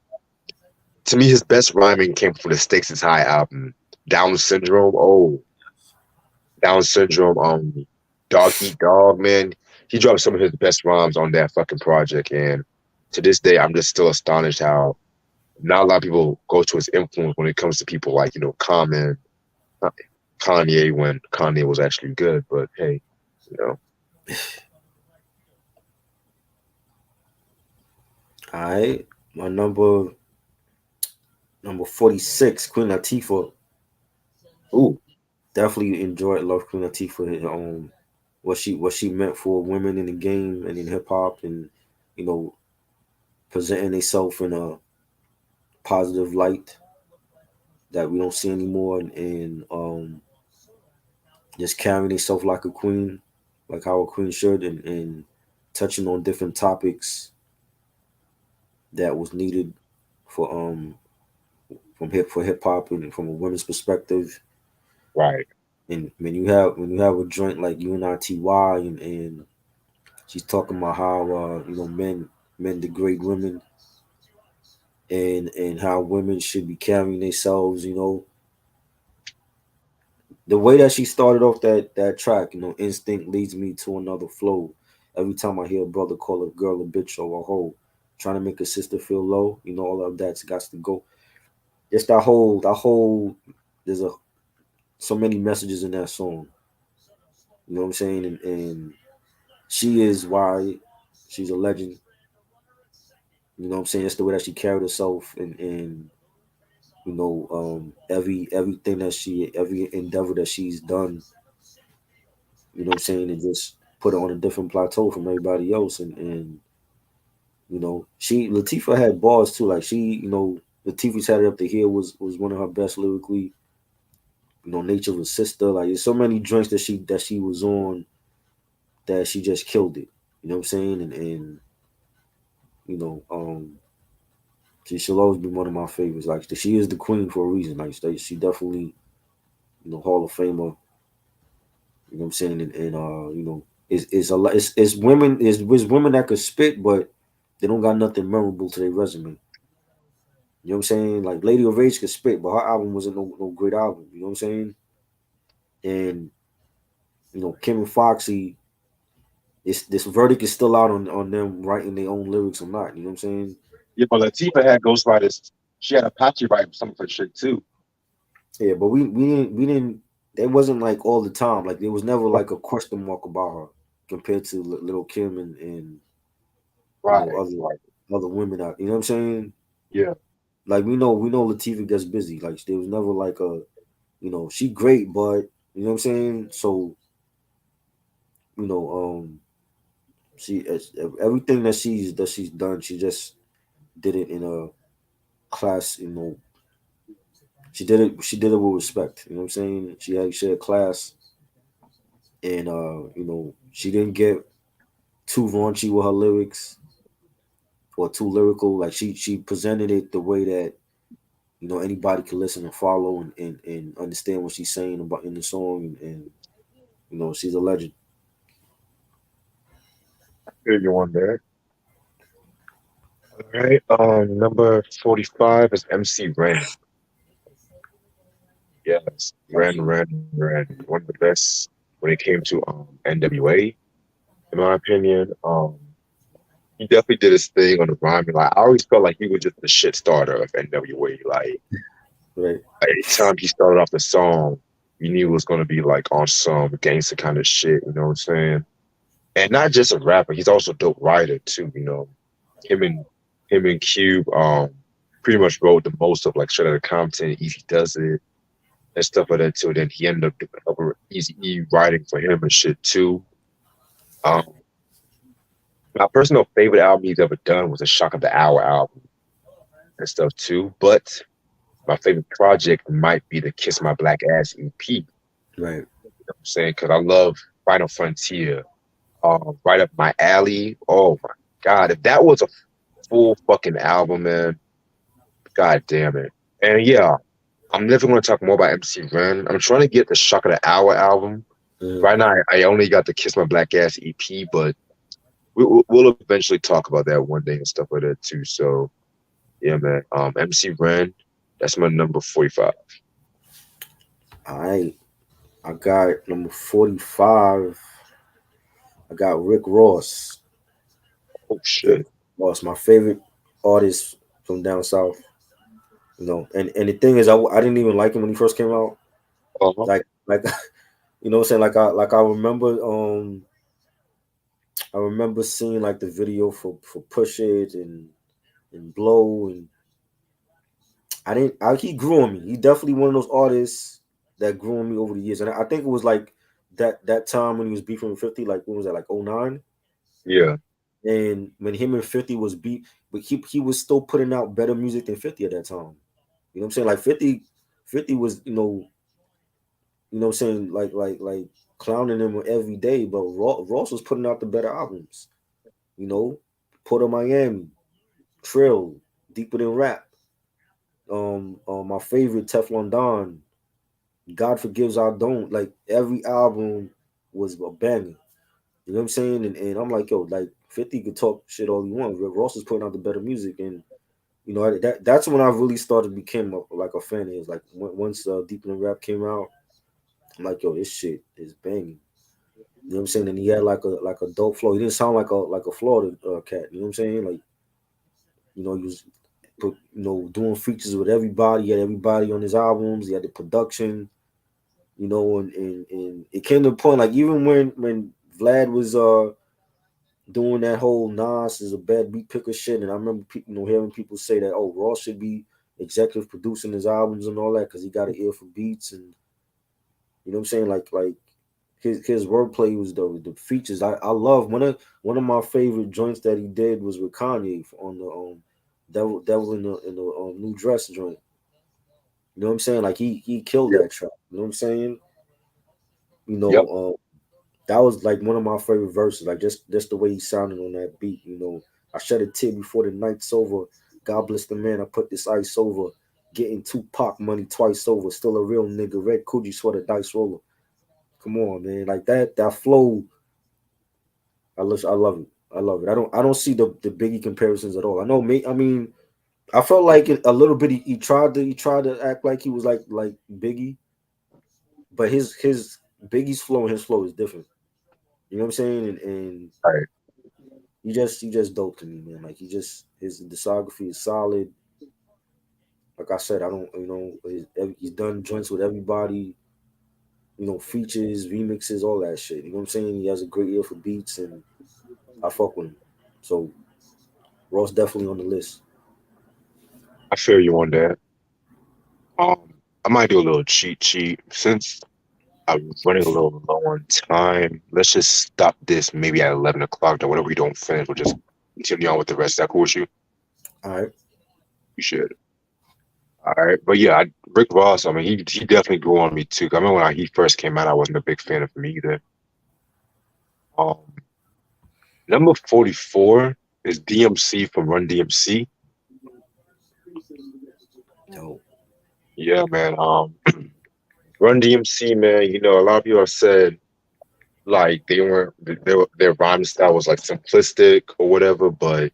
To me, his best rhyming came from the Stakes Is High album. Down syndrome. Oh, Down syndrome. Dog Eat Dog. Man, he dropped some of his best rhymes on that fucking project, and to this day, I'm just still astonished how not a lot of people go to his influence when it comes to people like Common, Kanye when Kanye was actually good. But hey, you know, All right. My number 46, Queen Latifah. ooh, Definitely enjoyed Love Queen Latifah. What she meant for women in the game and in hip hop, and you know presenting herself in a positive light that we don't see anymore, and just carrying herself like a queen, like how a queen should, and touching on different topics that was needed for hip hop and from a women's perspective. right. And when you have a joint like UNITY and she's talking about how men degrade women, and how women should be carrying themselves. The way that she started off that track, instinct leads me to another flow. Every time I hear a brother call a girl a bitch or a hoe, trying to make a sister feel low, all of that's got to go. Just that whole there's a so many messages in that song. You know what I'm saying? And she is why she's a legend. You know what I'm saying? It's the way that she carried herself, and everything every endeavor that she's done, what I'm saying, and just put her on a different plateau from everybody else. And she Latifah had bars too. Like Latifah's Had It Up to Here was one of her best lyrically. Nature of a Sister. Like there's so many joints that she was on that she just killed it. You know what I'm saying? And you know, um she'll always be one of my favorites. Like she is the queen for a reason. Like she definitely, Hall of Famer. You know what I'm saying? And it's a lot. It's women. It's women that could spit, but they don't got nothing memorable to their resume. You know what I'm saying? Like Lady of Rage could spit, but her album wasn't no great album. You know what I'm saying? And Kim and Foxy, this verdict is still out on them writing their own lyrics or not. You know what I'm saying? Yeah, but Latifah had ghostwriters. She had Apache write some of her shit too. Yeah, but we didn't. It wasn't like all the time. Like there was never like a question mark about her compared to Little Kim and Right, other right. women out. You know what I'm saying? Yeah. Like we know Latifah gets busy. Like there was never like she great, but you know what I'm saying. So you know she everything that she's done, she just did it in a class. She did it with respect. You know what I'm saying? She had class, and she didn't get too raunchy with her lyrics or too lyrical. Like she presented it the way that anybody can listen and follow and understand what she's saying about in the song, and she's a legend. Here you on there. All right. Number 45 is MC Ren. Yes, Ren. One of the best when it came to NWA, in my opinion. He definitely did his thing on the rhyming. Like I always felt like he was just the shit starter of NWA. Like Right. anytime he started off the song, you knew it was gonna be like on some gangster kind of shit. You know what I'm saying? and not just a rapper, he's also a dope writer too. You know, him and Cube pretty much wrote the most of like Straight Outta Compton, Easy Does It, and stuff like that too. Then he ended up doing other Easy E writing for him and shit too. Um, my personal favorite album he's ever done was the Shock of the Hour album and stuff too. But my favorite project might be the Kiss My Black Ass EP. Right. You know what I'm saying? Because I love Final Frontier. Right up my alley. Oh my God. If that was a full fucking album, man, God damn it. And yeah, I'm never going to talk more about MC Ren. I'm trying to get the Shock of the Hour album. Right now, I only got the Kiss My Black Ass EP, but we'll eventually talk about that one day and stuff like that too. So yeah, man. MC Ren, that's my number 45. All right. I got number 45. I got Rick Ross. Oh shit. Ross, my favorite artist from down south. You know, and the thing is, I didn't even like him when he first came out. Uh-huh. Like you know what I'm saying? I remember seeing like the video for Push It and Blow, and he grew on me. He definitely one of those artists that grew on me over the years. And I think it was like that time when he was beefing with 50, like what was that, like 09? Yeah. And when him and 50 was beat, but he was still putting out better music than 50 at that time. You know what I'm saying? Like 50 was, you know what I'm saying, like clowning him every day, but Ross was putting out the better albums. You know, Port of Miami, Trill, Deeper Than Rap. My favorite, Teflon Don, God Forgives I Don't. Like every album was a banger. You know what I'm saying? And I'm like, yo, like 50 could talk shit all he wants. Ross is putting out the better music, and you know that's when I really started became like a fan of his. Like once Deeper Than Rap came out, I'm like, yo, this shit is banging. You know what I'm saying? And he had like a dope flow. He didn't sound like a Florida cat. You know what I'm saying? Like, you know, he was, doing features with everybody. He had everybody on his albums. He had the production. You know, and it came to the point like even when Vlad was doing that whole Nas is a bad beat picker shit, and I remember people, hearing people say that, oh, Ross should be executive producing his albums and all that because he got an ear for beats, and you know what I'm saying, like his wordplay was the features. I love one of my favorite joints that he did was with Kanye on the Devil in the New Dress joint. You know what I'm saying? Like he killed Yep. that track. You know what I'm saying? You know, Yep. that was like one of my favorite verses. Like just the way he sounded on that beat. You know, I shed a tear before the night's over. God bless the man. I put this ice over. Getting Tupac money twice over. Still a real nigga. Red Coogee sweater dice roller. Come on, man. Like that flow. I love it. I love it. I don't see the Biggie comparisons at all. I know me. I mean, I felt like a little bit. He tried to act like he was like Biggie, but his Biggie's flow and his flow is different. You know what I'm saying? And All right. he just dope to me, man. Like his discography is solid. Like I said, I don't, he's done joints with everybody. You know, features, remixes, all that shit. You know what I'm saying? He has a great ear for beats, and I fuck with him. So Ross definitely on the list. I feel you on that. I might do a little cheat sheet since I'm running a little low on time. Let's just stop this maybe at 11 o'clock. Or whatever we don't finish, we'll just continue on with the rest. Is that cool with you? All right. You should. All right. But yeah, Rick Ross, I mean, he definitely grew on me too. I remember when he first came out, I wasn't a big fan of him either. Um, Number 44 is DMC from Run DMC. No. Yeah, man. Run DMC, man. You know, a lot of people have said like their rhyme style was like simplistic or whatever, but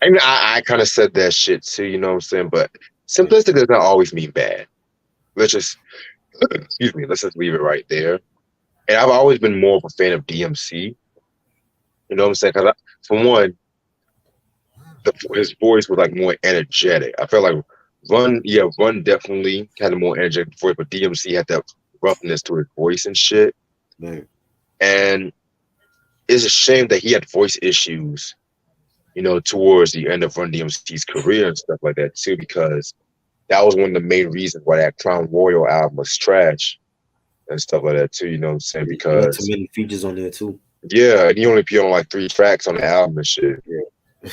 I mean, I kind of said that shit too. You know what I'm saying? But simplistic does not always mean bad. Let's just excuse me. Let's just leave it right there. And I've always been more of a fan of DMC. You know what I'm saying? Because for one, his voice was like more energetic. I felt like Run definitely had a more energetic voice, but DMC had that roughness to his voice and shit. Man. And it's a shame that he had voice issues, towards the end of Run DMC's career and stuff like that too, because that was one of the main reasons why that Crown Royal album was trash and stuff like that too. You know what I'm saying? He had too Because many features on there too. yeah, and he only appeared on like 3 tracks on the album and shit. Yeah.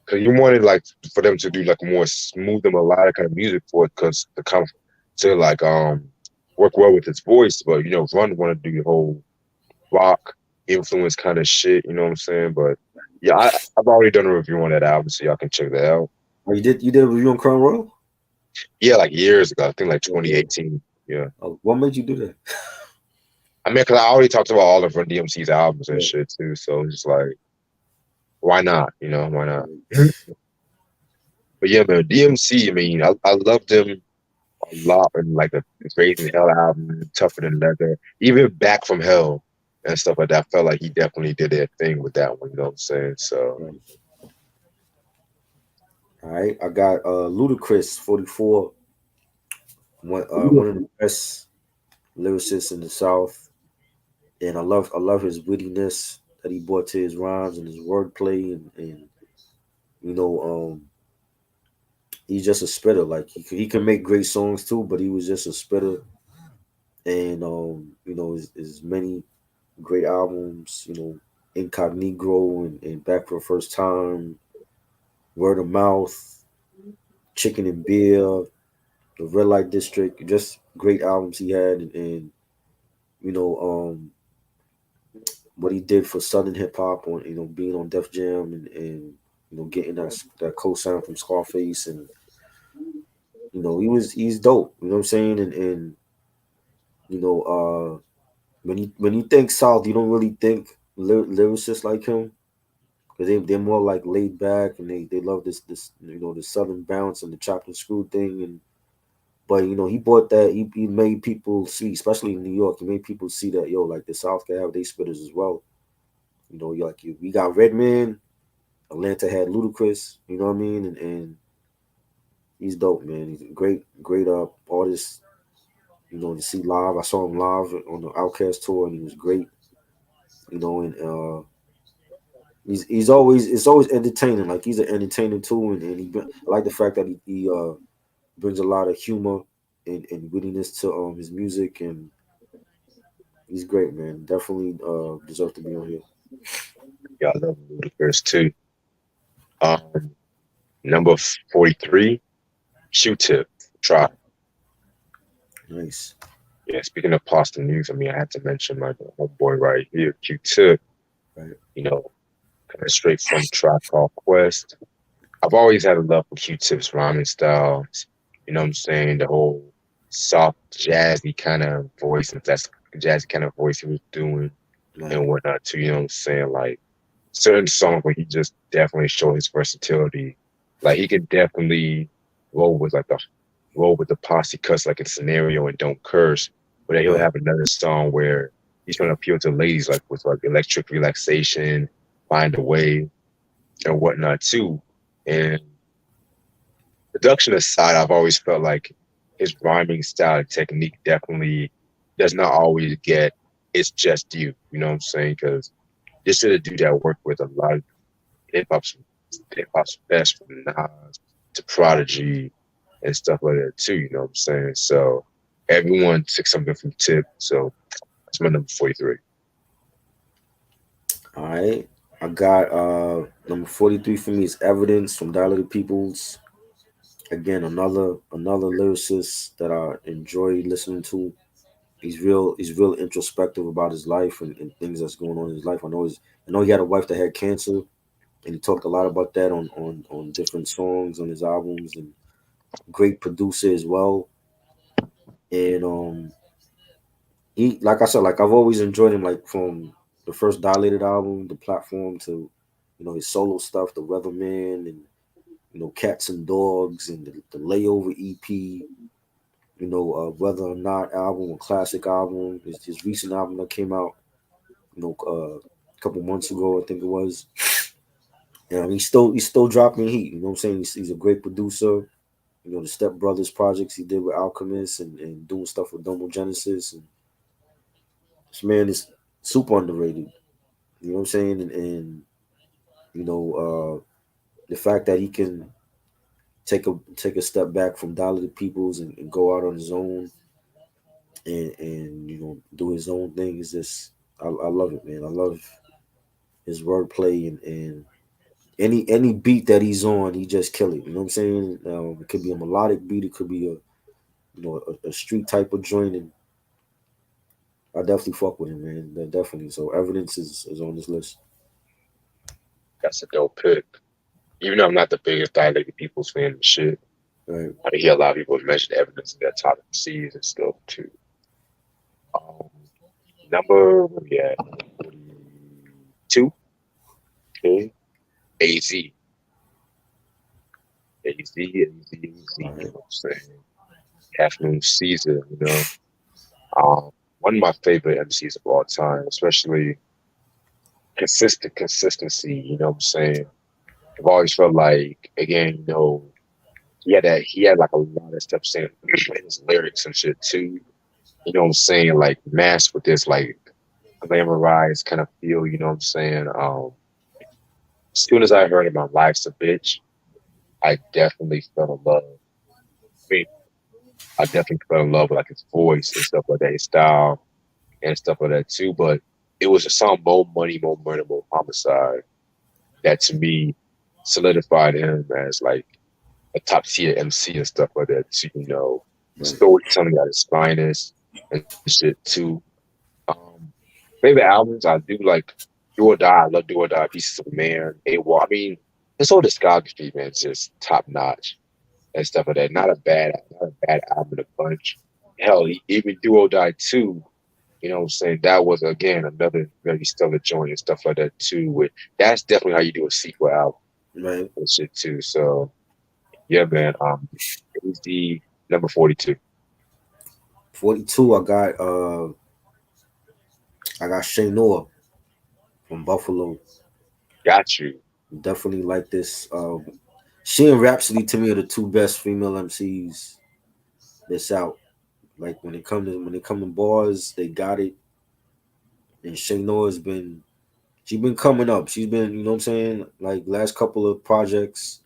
Because you wanted like for them to do like more smooth and melodic kind of music for it, because to like work well with his voice. But Run wanted to do the whole rock influence kind of shit. You know what I'm saying? But yeah, I've already done a review on that album, so y'all can check that out. Oh, you did a review on Crown Royal? Yeah, like years ago. I think like Yeah. 2018. Yeah. Oh, what made you do that? I mean, because I already talked about all of Run DMC's albums and Yeah. shit too, so it's just like, why not? Why not? But yeah, man, DMC. I mean, I loved him a lot in like the Raising Hell album, Tougher Than Leather, even Back from Hell and stuff like that. I felt like he definitely did that thing with that one. You know what I'm saying? So All right, I got Ludacris 44, one of the best lyricists in the South, and I love his wittiness that he brought to his rhymes and his wordplay, and you know he's just a spitter. Like he can make great songs too, but he was just a spitter, and his many great albums, Incognito and Back for the First Time, Word of Mouth, Chicken and Beer, the Red Light District, just great albums he had, and you know, what he did for Southern hip hop on, being on Def Jam and getting that co-sign from Scarface, and he's dope. You know what I'm saying? And you know, when you think South, you don't really think lyricists like him, because they're more like laid back, and they love this the Southern bounce and the chopped and screw thing. And but he brought that, he made people see, especially in New York, he made people see that, like the South can have they spitters as well. We got Redman, Atlanta had Ludacris, you know what I mean? And he's dope, man. He's a great artist, to see live. I saw him live on the Outkast tour, and he was great, and he's always, it's always entertaining. Like he's an entertainer too, and I like the fact that he brings a lot of humor and wittiness to his music, and he's great, man. Definitely deserves to be on here. yeah, I love Ludacris too. Um, Number 43, Q-Tip, Try. Nice. Yeah, speaking of pasta news, I mean, I had to mention my homeboy right here, Q-Tip. Right. Kind of straight from Tribe Called Quest. I've always had a love for Q-Tip's rhyming style. You know what I'm saying? The whole soft, jazzy kind of voice, if that's the jazzy kind of voice he was doing Right. and whatnot too. You know what I'm saying? Like certain songs where he just definitely showed his versatility. Like he could definitely roll with the posse cuss like in Scenario and Don't Curse, but then he'll Right. have another song where he's trying to appeal to ladies like with like Electric Relaxation, Find a Way, and whatnot too. And production aside, I've always felt like his rhyming style and technique definitely does not always get it's just you. You know what I'm saying? Because this is a dude that worked with a lot of hip hop's best, from Nas to Prodigy and stuff like that too. You know what I'm saying? So everyone took something from Tip. So that's my number 43. All right. I got number 43 for me is Evidence from Dilated Peoples. Again, another lyricist that I enjoy listening to. He's real introspective about his life and things that's going on in his life. I know he had a wife that had cancer, and he talked a lot about that on different songs on his albums, and great producer as well. And he, like I said, like I've always enjoyed him, like from the first Dilated album, the Platform, to his solo stuff, the Weatherman, and Cats and Dogs, and the Layover EP. Whether or not album, a classic album, his recent album that came out, a couple months ago, I think it was. And he's still dropping heat. You know what I'm saying? He's a great producer. The Step Brothers projects he did with Alchemist, and doing stuff with Domo Genesis. And this man is super underrated. You know what I'm saying? And you know, the fact that he can take a step back from Dollar the Peoples and go out on his own and you know do his own thing is just I love it, man. I love his wordplay and any beat that he's on, he just kill it. You know what I'm saying? It could be a melodic beat, it could be a a street type of joint, and I definitely fuck with him, man. Definitely. So evidence is on this list. That's a dope pick. Even though I'm not the biggest Dilated People's fan and shit, Right. I hear a lot of people mention evidence in their top C's and stuff too. Um, number, where we at? 42? Okay. AZ. AZ, you know what I'm saying? Afternoon Caesar, you know. One of my favorite MCs of all time, especially consistency, you know what I'm saying? I've always felt like, again, you know, he had like a lot of stuff saying in his lyrics and shit too. You know what I'm saying? Like masked with this like glamorized kind of feel, you know what I'm saying? As soon as I heard about Life's a Bitch, I definitely fell in love. I mean, I definitely fell in love with like his voice and stuff like that, his style and stuff like that too. But it was a song More Money, More Murder, More Homicide that to me solidified him as like a top tier MC and stuff like that too, you know. Right. Storytelling at its finest and shit too. Um, Favorite albums, I do like Do or Die. I love Do or Die, Pieces of Man, AWOL. I mean, his whole discography, man, is just top notch and stuff like that. Not a bad album in a bunch. Hell, even Do or Die 2, you know what I'm saying? That was again another very stellar joint and stuff like that too. That's definitely how you do a sequel album Right. and shit too. So yeah, man. It was the number 42. 42. I got Shay Noah from Buffalo. Got you. Definitely like this. She and Rhapsody to me are the two best female MCs that's out. Like when it come to bars, they got it. And Shay Noah's been she's been coming up. She's been, you know what I'm saying, like last couple of projects.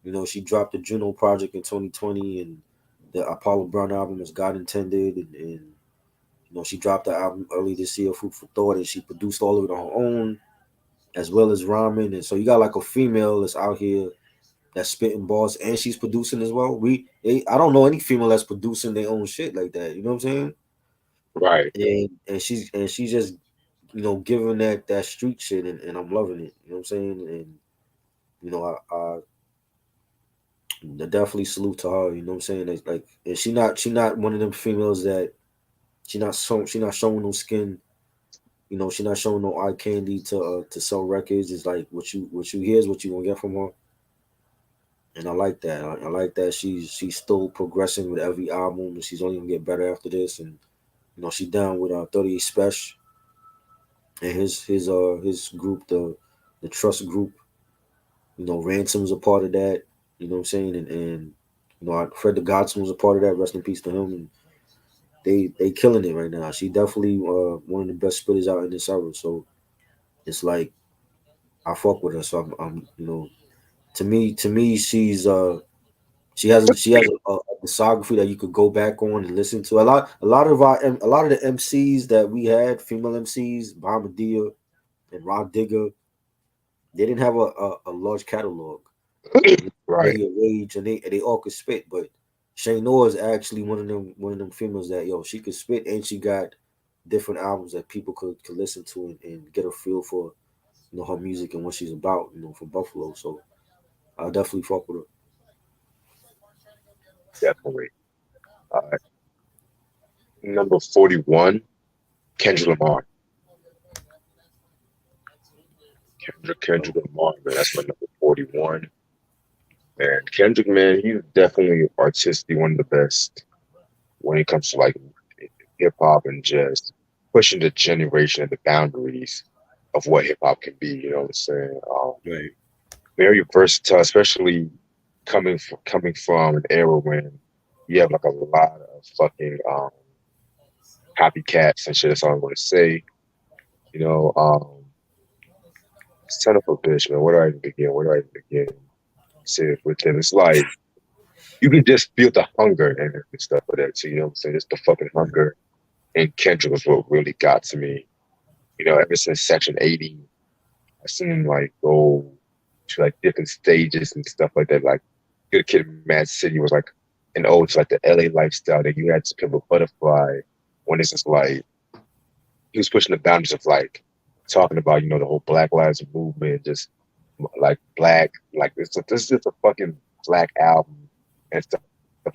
You know, she dropped the Juno project in 2020, and the Apollo Brown album is God Intended, and you know she dropped the album early this year, Food for Thought, and she produced all of it on her own as well as rhyming. And so you got like a female that's out here that's spitting bars and she's producing as well. I don't know any female that's producing their own shit like that. You know what I'm saying? Right. And she's just giving that street shit, and I'm loving it. You know what I'm saying? And you know I definitely salute to her. You know what I'm saying? Like, and she not one of them females that she not showing no skin. You know, she not showing no eye candy to sell records. It's like what you hear is what you gonna get from her. And I like that. I like that she's still progressing with every album, and she's only gonna get better after this. And you know, she down with 38 Special and his group, the Trust Group. You know, Ransom's a part of that. You know what I'm saying? And you know, Fred the Godson was a part of that. Rest in peace to him. And they killing it right now. She definitely one of the best spitters out in this era. So it's like I fuck with her. So I'm to me she has a discography that you could go back on and listen to. A lot of the MCs that we had, female MCs, Bombardier and Rod Digger, they didn't have a large catalog. Right. Your age, and they all could spit, but Shane Noah is actually one of them females that she could spit, and she got different albums that people could listen to and get a feel for her music and what she's about, from Buffalo. So I definitely fuck with her. Definitely. Uh, Number 41, Kendrick Lamar. Kendrick Lamar, man. That's my number 41. And Kendrick, man, he's definitely artistically one of the best when it comes to like hip hop and just pushing the generation and the boundaries of what hip hop can be. You know what I'm saying? Right. Very versatile, especially coming from an era when you have like a lot of fucking copycats and shit. That's all I'm gonna say. You know, Son of a bitch, man. Where do I even begin? Where do I even begin? Serious with him. It's like you can just feel the hunger and stuff like that too. You know what I'm saying? Just the fucking hunger. And Kendrick was what really got to me. You know, ever since Section 80, I seen him like go to like different stages and stuff like that. Like Good Kid, Mad City was like an ode to like the LA lifestyle that you had to Pimp a Butterfly. When it's just like he was pushing the boundaries of like talking about the whole Black Lives Movement, just like black, like this is just a fucking black album and stuff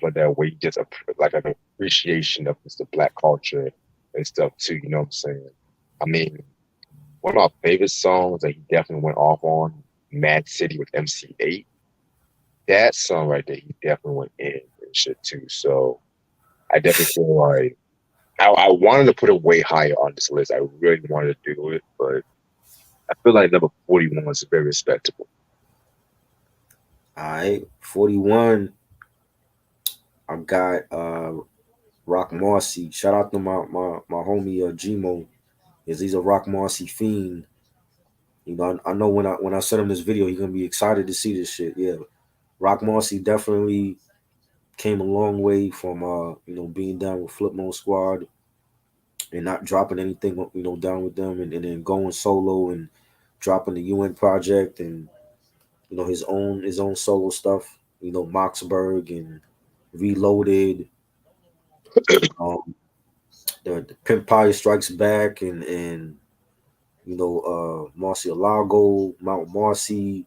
like that, where you get like an appreciation of just the black culture and stuff too. You know what I'm saying? I mean, one of my favorite songs that he definitely went off on, Mad City with MC8. That song right there, he definitely went in and shit too. So I definitely feel like I wanted to put it way higher on this list. I really wanted to do it, but I feel like number 41 is very respectable. All right, 41. I got Rock Marcy. Shout out to my homie Gmo. Is he's a Rock Marcy fiend. I know when I send him this video, he's gonna be excited to see this shit. Yeah, Rock Marcy definitely came a long way from being down with Flip Mode Squad and not dropping anything down with them, and then going solo and dropping the UN project and his own solo stuff. Moxburg and Reloaded. Um, the Pimp Pie Strikes Back and Marcy Alago, Mount Marcy,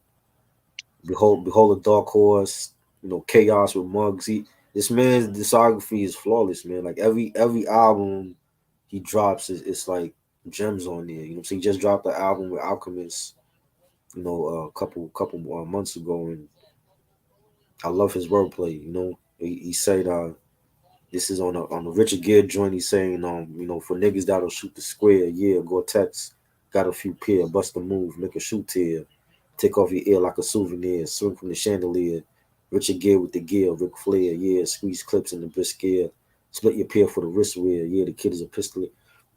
Behold the Dark Horse, Chaos with Muggs. This man's discography is flawless, man. Like every album he drops it's like gems on there. So he just dropped the album with Alchemist, a couple months ago, and I love his wordplay. He said this is on the Richard Gere joint. He's saying for niggas that'll shoot the square, yeah, Gore-Tex got a few pair, bust a move, make a shoot tear. Take off your ear like a souvenir. Swing from the chandelier. Richard Gere with the gear. Ric Flair. Yeah. Squeeze clips in the biscuit. Split your pair for the wrist wear. Yeah. The kid is a pistol.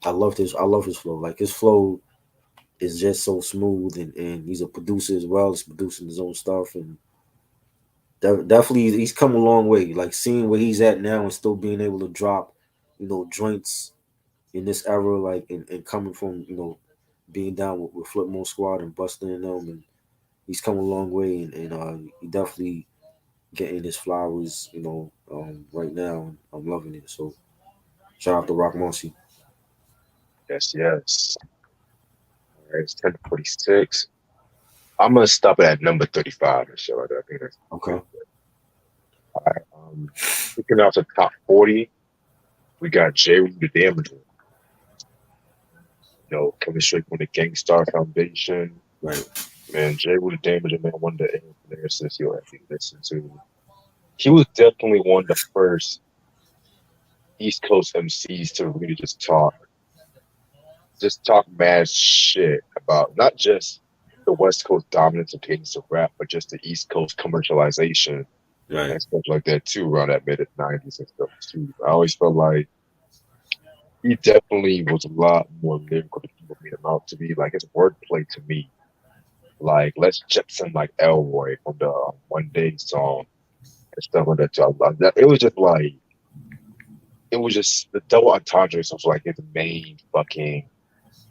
I love his flow. Like his flow is just so smooth, and he's a producer as well. He's producing his own stuff, and definitely he's come a long way. Like seeing where he's at now and still being able to drop, joints in this era, like and coming from being down with Flip Mode Squad and busting in them, and he's come a long way, and he definitely getting his flowers, right now. And I'm loving it. So shout out to Rock Marcy. Yes, yes. All right, it's 10:46. I'm gonna stop it at number 35 and shit like that. I think that's Okay. all right. Kicking off the top 40, we got J. Rue the Damager. Coming straight from the Gangstar Foundation. Right. Man, J. Rue the Damager, man, one of the lyricists you'll actually listen to. He was definitely one of the first East Coast MCs to really just talk mad shit about not just the West Coast dominance of gangster rap, but just the East Coast commercialization Right. and stuff like that too, around that mid '90s and stuff too. I always felt like he definitely was a lot more lyrical than people made him out to be. Like his wordplay to me, like let's Jetson like Elroy from the One Day song and stuff like that. So it was just like the double entendres was like his main fucking.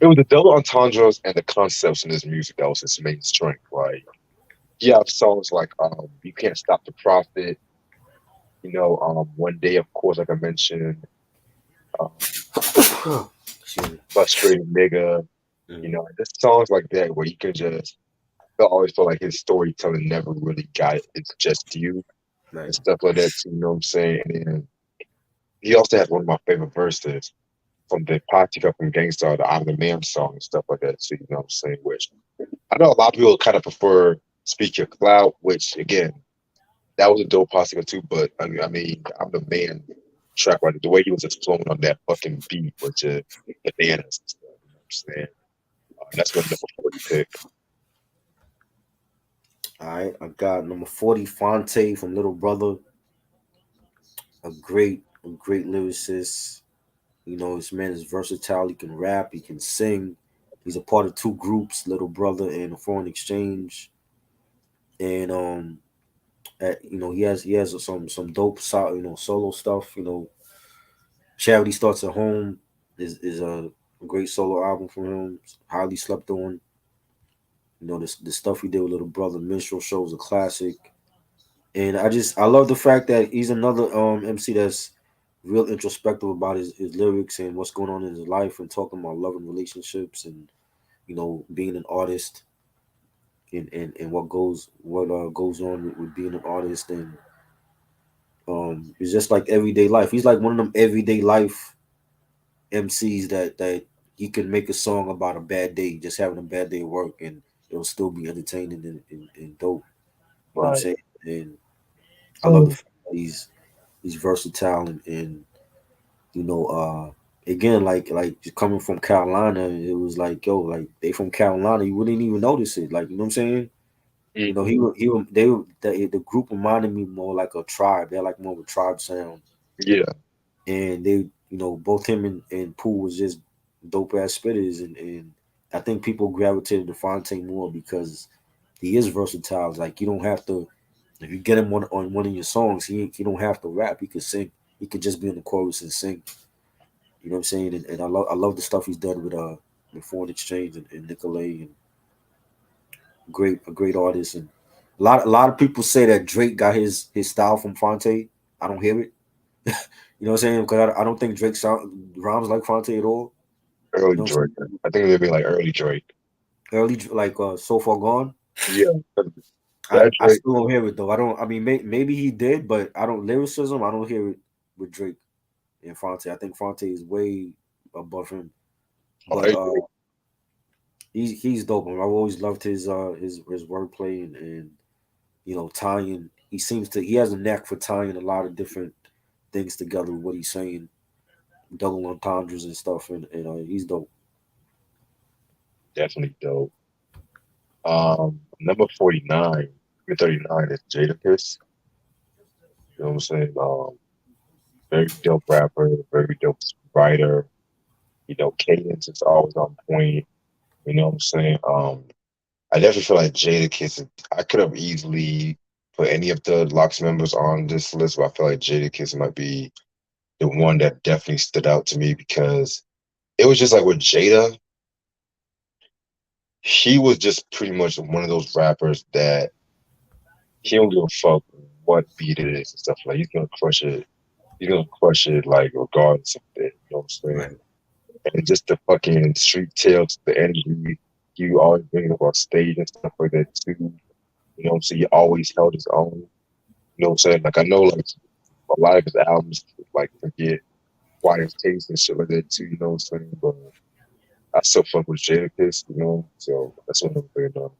It was the double entendres and the concepts in his music that was his main strength. Like you have songs like "You Can't Stop the Prophet," "One Day," of course, like I mentioned, um, "Frustrated Nigga," Mhm. just songs like that where you can just. I always feel like his storytelling never really got it's just you Right. and stuff like that too. You know what I'm saying? And then he also has one of my favorite verses from the Party from Gangstar, the I'm the Man song and stuff like that too. You know what I'm saying? Which I know a lot of people kind of prefer Speak Your Cloud, which again, that was a dope posse too. But I mean, I'm the man track right. The way he was just flowing on that fucking beat was just bananas and stuff. You know what I'm saying? That's my number 40 pick. All right. I got number 40, Fonte from Little Brother. A great lyricist. This man is versatile. He can rap. He can sing. He's a part of two groups, Little Brother and Foreign Exchange, and he has some dope solo stuff. Charity Starts at Home is a great solo album from him. Highly slept on. The stuff he did with Little Brother, Minstrel Show is a classic. And I love the fact that he's another MC that's real introspective about his lyrics and what's going on in his life, and talking about love and relationships, and being an artist, and what goes on with being an artist. And it's just like everyday life. He's like one of them everyday life MCs that he can make a song about a bad day, just having a bad day at work, and it'll still be entertaining and dope. You know what I'm Right. saying? And I love the So fact that he's versatile, and you know, again, like just coming from Carolina, it was like, yo, like they from Carolina, you wouldn't even notice it. Like, you know what I'm saying? mhm, The group reminded me more like a tribe. They're like more of a tribe sound, yeah, and both him and Pooh was just dope ass spitters, and I think people gravitated to Fontaine more because he is versatile. Like, you don't have to, if you get him on one of your songs, he don't have to rap. He could sing. He could just be in the chorus and sing. You know what I'm saying? And I love the stuff he's done with Foreign Exchange and Nicolay, and a great artist. And a lot of people say that Drake got his style from Fonte. I don't hear it. You know what I'm saying? Because I don't think Drake rhymes like Fonte at all. You early know what Drake. I'm saying? I think it'd be like early Drake. Early, like So Far Gone. Yeah, I, that I Drake. still don't hear it though. I don't. I mean, maybe he did, but I don't lyricism. I don't hear it with Drake and Fonte. I think Fonte is way above him. Oh, But I agree. he's dope. I've always loved his wordplay, and tying. He has a knack for tying a lot of different things together with what he's saying, double entendres and stuff, and he's dope. Definitely dope. Number 49, 39 is Jadakiss. You know what I'm saying? Very dope rapper, very dope writer. Cadence is always on point. You know what I'm saying? I definitely feel like Jadakiss. I could have easily put any of the Locks members on this list, but I feel like Jadakiss might be the one that definitely stood out to me because it was just like with Jada, he was just pretty much one of those rappers that he don't give a fuck what beat it is and stuff. Like he's gonna crush it. He's gonna crush it like regardless of it. You know what I'm saying? Right. And just the fucking street tales, the energy you always bring up on stage and stuff like that too. You know what I'm saying? He always held his own. You know what I'm saying? Like I know like a lot of his albums like forget Quiet Taste and shit like that too, you know what I'm saying? But I still fuck with Jadakiss, you know. So that's what I'm thinking of.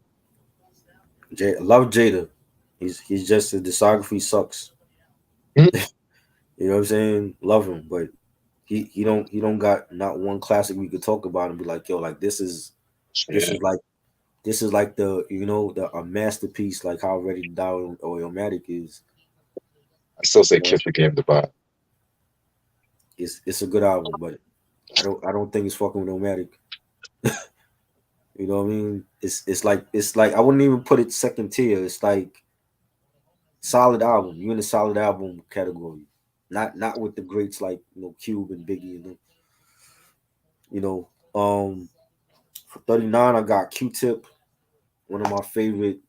Love Jada. He's just his discography sucks. Mhm. You know what I'm saying? Love him, but he don't got not one classic we could talk about and be like, yo, like this Yeah. is like this is like the a masterpiece, like how Ready to Die or Illmatic is. I still You say know, Kiss the Game to buy. it's a good album, but I don't think it's fucking with Illmatic. You know what I mean? It's like I wouldn't even put it second tier. It's like solid album. You in the solid album category. Not with the greats like Cube and Biggie and them. You know, for 39 I got Q-Tip, one of my favorite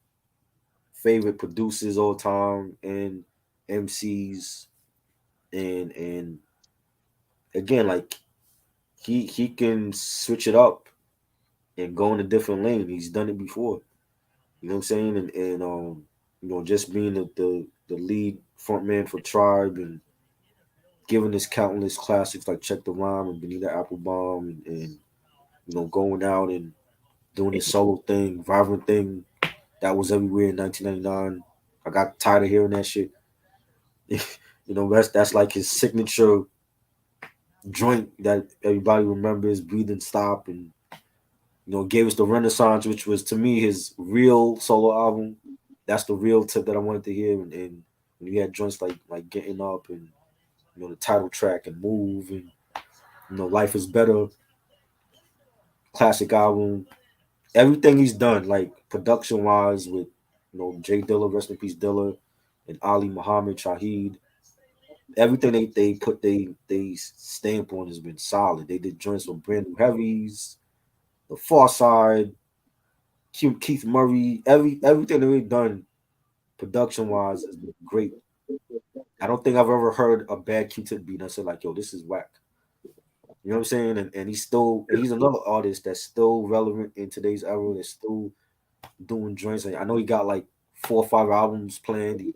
producers all time, and MCs, and again, like he can switch it up and go in a different lane. He's done it before. You know what I'm saying? And just being the lead front man for Tribe, and giving us countless classics like Check the Rhyme and Benita Applebaum, and going out and doing his solo thing, vibrant thing that was everywhere in 1999. I got tired of hearing that shit. That's like his signature joint that everybody remembers. Breathe and Stop, and gave us the Renaissance, which was to me his real solo album. That's the real tip that I wanted to hear. And when you had joints like Getting Up, and the title track, and Move, and Life Is Better. classic album. Everything he's done, like production wise, with Jay Dilla, rest in peace Dilla, and Ali Muhammad Shaheed. Everything they put they stamp on has been solid. They did joints with Brand New Heavies, The Far Side, Keith Murray. Everything they've done production wise has been great. I don't think I've ever heard a bad Q-Tip beat and I said like, yo, this is whack. You know what I'm saying? And he's another artist that's still relevant in today's era. That's still doing joints. I know he got like 4 or 5 albums planned.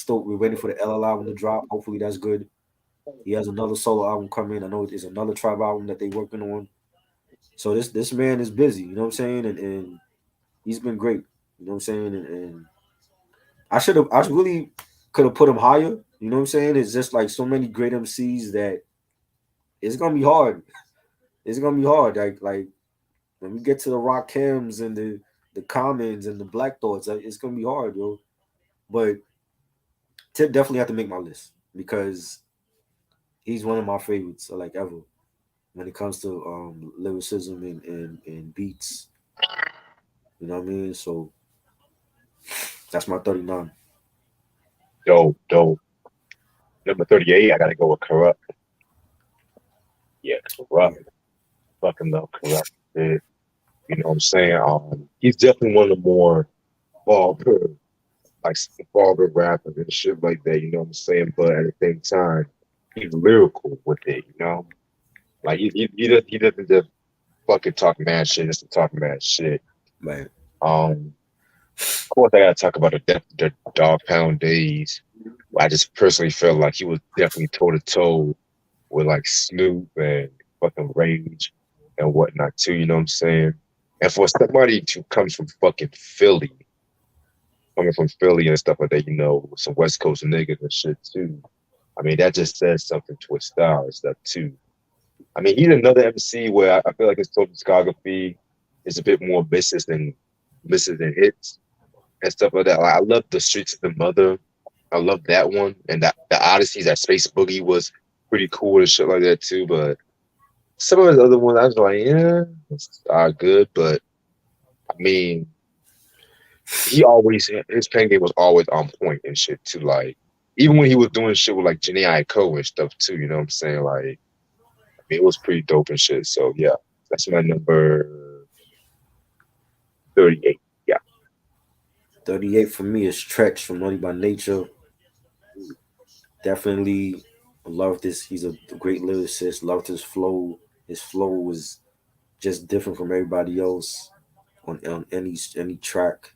We're waiting for the LL album to drop. Hopefully that's good. He has another solo album coming. I know there's another Tribe album that they're working on. So this man is busy. You know what I'm saying? And he's been great. You know what I'm saying? And I really could have put him higher. You know what I'm saying? It's just like so many great MCs that it's gonna be hard. It's gonna be hard. Like when we get to the Rakims and the Commons and the Black Thoughts, it's gonna be hard, yo. But Tip definitely have to make my list because he's one of my favorites, like ever, when it comes to lyricism and beats. You know what I mean? So that's my 39. Dope. Number 38, I gotta go with Corrupt. Yeah, Corrupt. Yeah. Fucking love Corrupt. Dude. You know what I'm saying? He's definitely one of the more vulgar, like vulgar rappers and shit like that. You know what I'm saying? But at the same time, he's lyrical with it. You know, like he doesn't just fucking talk mad shit just to talk mad shit. Man. Of course, I gotta talk about the Dog Pound days. I just personally felt like he was definitely toe to toe with like Snoop and fucking Rage and whatnot too. You know what I'm saying? And for somebody who comes from fucking Philly, coming from Philly and stuff like that, some West Coast niggas and shit too. I mean, that just says something to his style and stuff too. I mean, he's another MC where I feel like his total discography is a bit more misses than hits and stuff like that. Like, I love The Streets of the Mother. I love that one. And that the Odysseys, that Space Boogie was pretty cool and shit like that too. But some of his other ones, I was like, yeah, it's good. But I mean, his pen game was always on point and shit too. Like, even when he was doing shit with like Janae Aiko and stuff too, you know what I'm saying? Like, I mean, it was pretty dope and shit. So yeah, that's my number 38. Yeah. 38 for me is Tretch from Naughty by Nature. Definitely loved this. He's a great lyricist. Loved his flow. His flow was just different from everybody else on any track.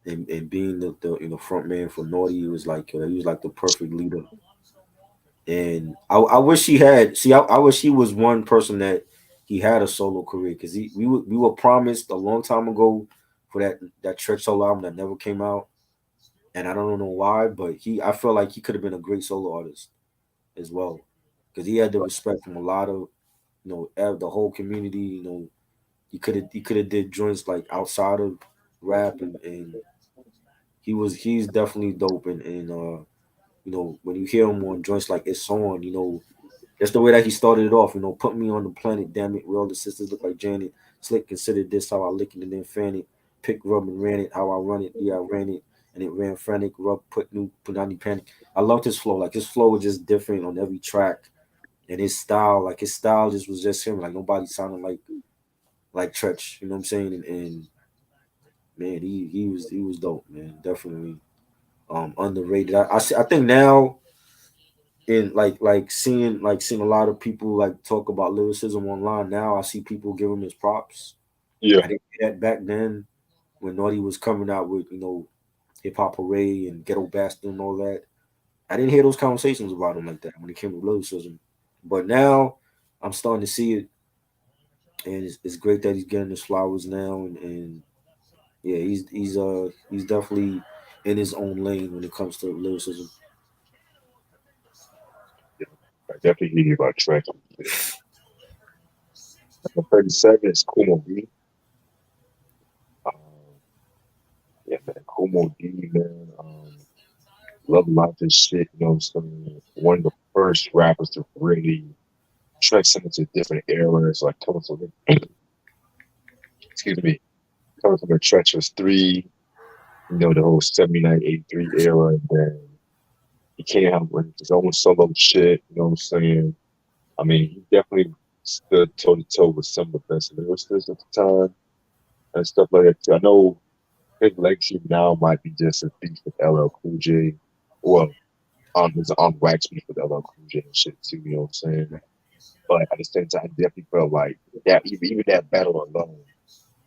And being the front man for Naughty, he was like the perfect leader. And I wish he had. See, I wish he was one person that he had a solo career because we were promised a long time ago for that Tretch solo album that never came out, and I don't know why, but I feel like he could have been a great solo artist as well because he had the respect from a lot of the whole community. He could have did joints like outside of rap and he's definitely dope and when you hear him on joints like It's On, that's the way that he started it off. Put me on the planet, damn it. Where all the sisters look like Janet. Slick considered this how I lick it and then fan it. Pick, rub, and ran it. How I run it. Yeah, I ran it. And it ran frantic. Rub, put on the panic. I loved his flow. Like his flow was just different on every track. And his style just was just him. Like nobody sounded like Tretch. You know what I'm saying? And man, he was dope, man. Definitely underrated. I think now in seeing a lot of people like talk about lyricism online now, I see people give him his props. Yeah. I didn't hear that back then when Naughty was coming out with Hip Hop Hooray and Ghetto Bastard and all that. I didn't hear those conversations about him like that when it came to lyricism. But now I'm starting to see it, and it's great that he's getting his flowers now. And yeah, he's definitely in his own lane when it comes to lyricism. I definitely hear you about Trek. Number 37 is Kumo D. Yeah, man, Kumo D, man. Love a lot of this shit, you know what I'm saying? One of the first rappers to really transcend into different eras, like coming from excuse me, coming from a treacherous 3, the whole 79, 83 era, and then he came out with his own solo shit, you know what I'm saying? I mean, he definitely stood toe to toe with some of the best lyricists at the time and stuff like that too. I know his legacy now might be just a beef with LL Cool J. Well, on his on wax beef with LL Cool J and shit too, you know what I'm saying? But at the same time, I definitely felt like that even that battle alone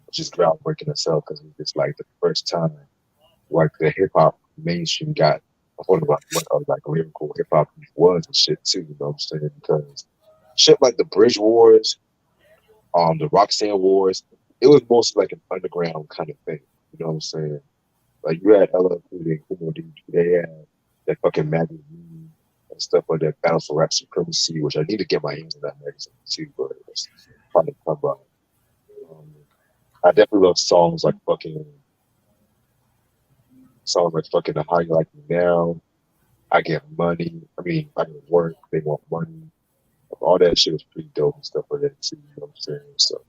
was just groundbreaking itself because it was just like the first time like the hip hop mainstream got a hold of what like lyrical hip hop was and shit too, you know what I'm saying? Because shit like the Bridge Wars, the Roxanne Wars, it was mostly like an underground kind of thing, you know what I'm saying? Like you had LL Cool J, they had that fucking magazine and stuff like that, Battle for Rap Supremacy, which I need to get my hands on that magazine too, but it's probably come by. I definitely love songs like fucking How You Like Me Now, I Get Money. I mean, I get work, they want money. All that shit was pretty dope and stuff like that too, you know what I'm saying? So,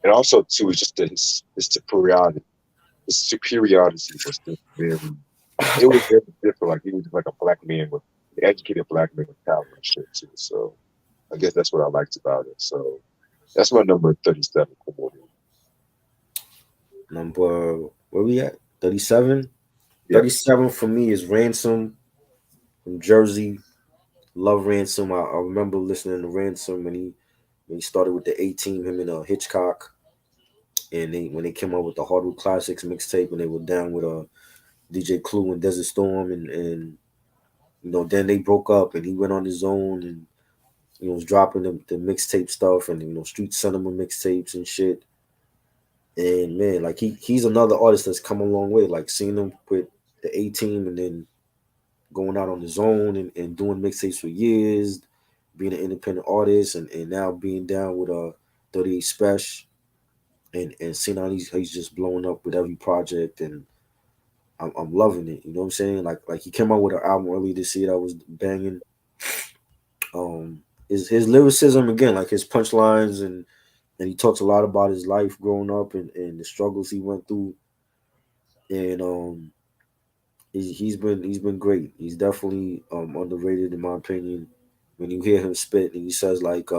and also too, it's just his superiority. His superiority was just it was very different. Like he was like a black man with an educated black man with power and shit too. So I guess that's what I liked about it. So that's my number 37. Number where we at? 37. Yeah. 37 for me is Ransom from Jersey. Love Ransom. I remember listening to Ransom when he started with the A Team, him and Hitchcock, and when they came out with the Hardwood Classics mixtape, when they were down with DJ Clue and Desert Storm, and then they broke up, and he went on his own, and was dropping the mixtape stuff, and Street Cinema mixtapes and shit. And man, like he's another artist that's come a long way. Like seeing him with the A Team, and then going out on his own and doing mixtapes for years, being an independent artist, and now being down with 38 Special, and seeing how he's just blowing up with every project, and I'm loving it. You know what I'm saying? Like he came out with an album earlier this year that was banging. His lyricism again, like his punchlines, and he talks a lot about his life growing up and the struggles he went through, and he's been great. He's definitely underrated in my opinion. When you hear him spit and he says like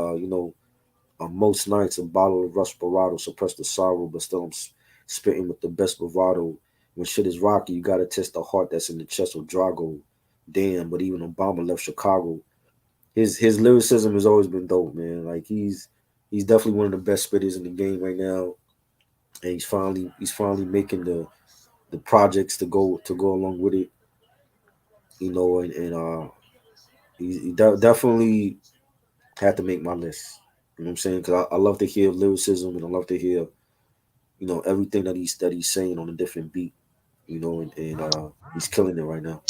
most nights a bottle of Rusperado suppress the sorrow, but still I'm spitting with the best bravado. When shit is rocky, you gotta test the heart that's in the chest of Drago. Damn, but even Obama left Chicago. His lyricism has always been dope, man. Like he's definitely one of the best spitters in the game right now, and he's finally making the projects to go along with it, and definitely had to make my list. You know what I'm saying? Because I love to hear lyricism, and I love to hear everything that he's saying on a different beat. And he's killing it right now.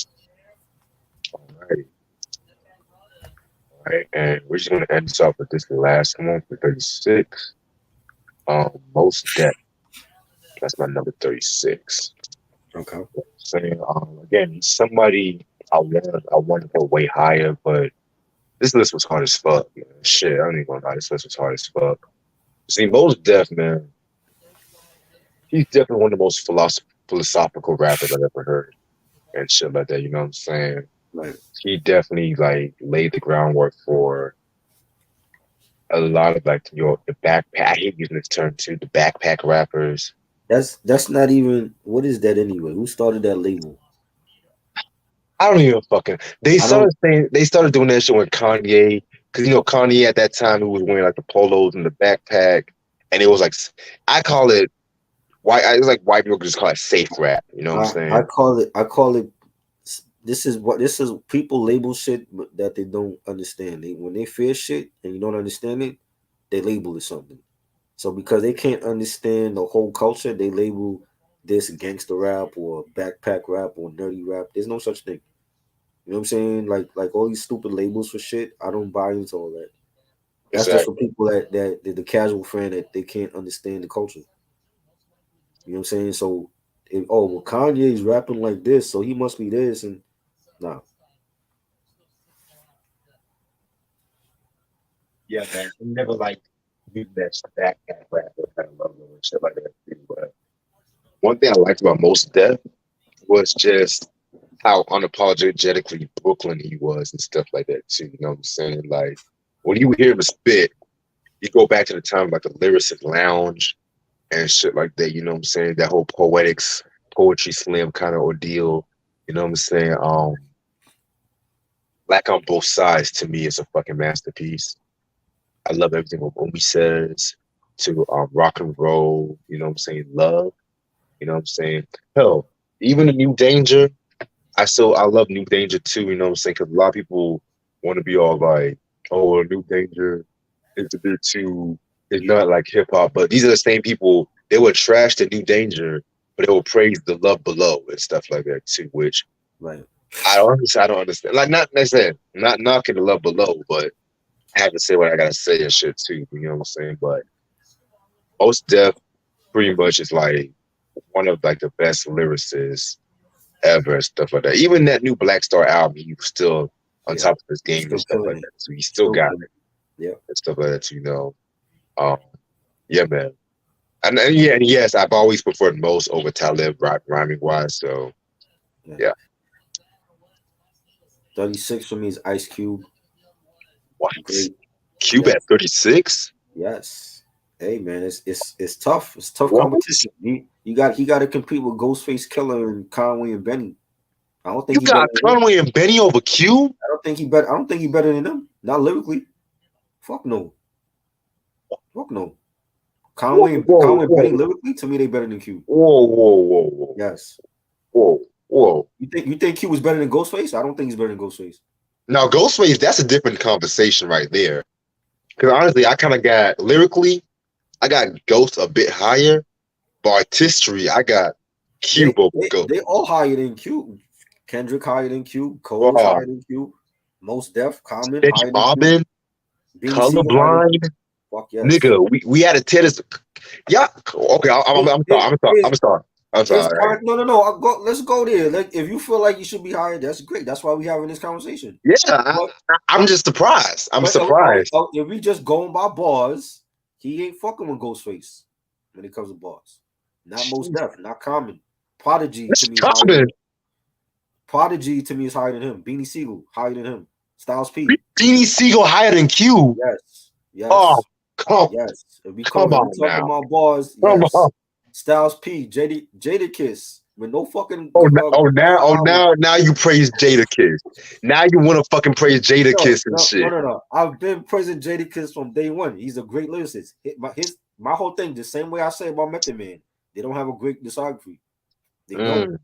All right. All right. And we're just gonna end this off with this last one for 36. Most Def. That's my number 36. Okay. Saying again, he's somebody I wanted to go way higher, but this list was hard as fuck, man. Shit, I don't even gonna lie, this list was hard as fuck. See, Most Def, man, he's definitely one of the most philosophical rappers I've ever heard and shit like that, you know what I'm saying? Right. He definitely like laid the groundwork for a lot of like the backpack. I hate using this term too. The backpack rappers. That's not even what is that anyway? Who started that label? I don't even fucking. They I don't. started doing that shit with Kanye because Kanye at that time who was wearing like the polos and the backpack, and it was like I call it white. It's like white people just call it safe rap. You know what I'm saying? I call it. This is people label shit that they don't understand. When they fear shit and you don't understand it, they label it something. So because they can't understand the whole culture, they label this gangster rap or backpack rap or nerdy rap. There's no such thing. You know what I'm saying? Like all these stupid labels for shit. I don't buy into all that. That's just for Exactly. people that the casual fan that they can't understand the culture. You know what I'm saying? So, well, Kanye's rapping like this, so he must be this, and nah. Yeah, man. He never like using that rap kind of level and shit like that too. But one thing I liked about Most Def was just how unapologetically Brooklyn he was and stuff like that too. You know what I'm saying? Like when you hear him spit, you go back to the time like the lyricist lounge and shit like that. You know what I'm saying? That whole poetry slam kind of ordeal. You know what I'm saying? Black on Both Sides to me is a fucking masterpiece. I love everything what Omi says to rock and roll. You know what I'm saying? Love. You know what I'm saying? Hell, even the New Danger. I love New Danger too. You know what I'm saying? Because a lot of people want to be all like, "Oh, New Danger is a bit too. It's not like hip hop." But these are the same people. They would trash the New Danger, but they will praise the Love Below and stuff like that too. Which Right. I don't understand. Like, not like I said, not knocking the Love Below, but I have to say what I gotta say and shit too. You know what I'm saying? But Most Def pretty much is like one of like the best lyricists ever and stuff like that. Even that new Black Star album, he was still on top of his game and stuff like that. So he still got it. Yeah. And stuff like that, you know. Yeah, man. And yeah, and yes, I've always preferred Most over Talib rhyming wise. So yeah. 36 for me is Ice Cube. What? Great. Cube at 36? Yes. Hey man, it's tough. It's tough competition. He got to compete with Ghostface Killer and Conway and Benny. I don't think you got Conway and Benny over Cube. I don't think he better than them. Not lyrically. Fuck no. Conway and Benny lyrically, to me, they better than Cube. Whoa. Yes. Whoa. You think Cube was better than Ghostface? I don't think he's better than Ghostface. Now Ghostface, that's a different conversation right there. Because honestly, I kind of got lyrically, I got Ghost a bit higher, but artistry, I got Cube over Ghost. They all higher than Cube. Kendrick higher than Cube. Cole is higher than Cube. Most Def, Common higher than Cube. Colorblind. Fuck yes. Nigga, we had a tennis. Yeah. Okay, I'm sorry. No. Let's go there. Like, if you feel like you should be higher, that's great. That's why we having this conversation. Yeah, I'm just surprised. I'm surprised. If we just going by bars, he ain't fucking with Ghostface when it comes to bars. Not Most Def, not Common. Prodigy to me is higher than him. Beanie Siegel higher than him. Styles P. Beanie Siegel higher than Q. Yes. Oh, yes. If we talking about bars, yes. Styles P, Jadakiss with no fucking. Now you praise Jadakiss. Now you want to fucking praise Jadakiss and shit. No. I've been praising Jadakiss from day one. He's a great lyricist. My whole thing, the same way I say about Method Man, they don't have a great discography. They don't.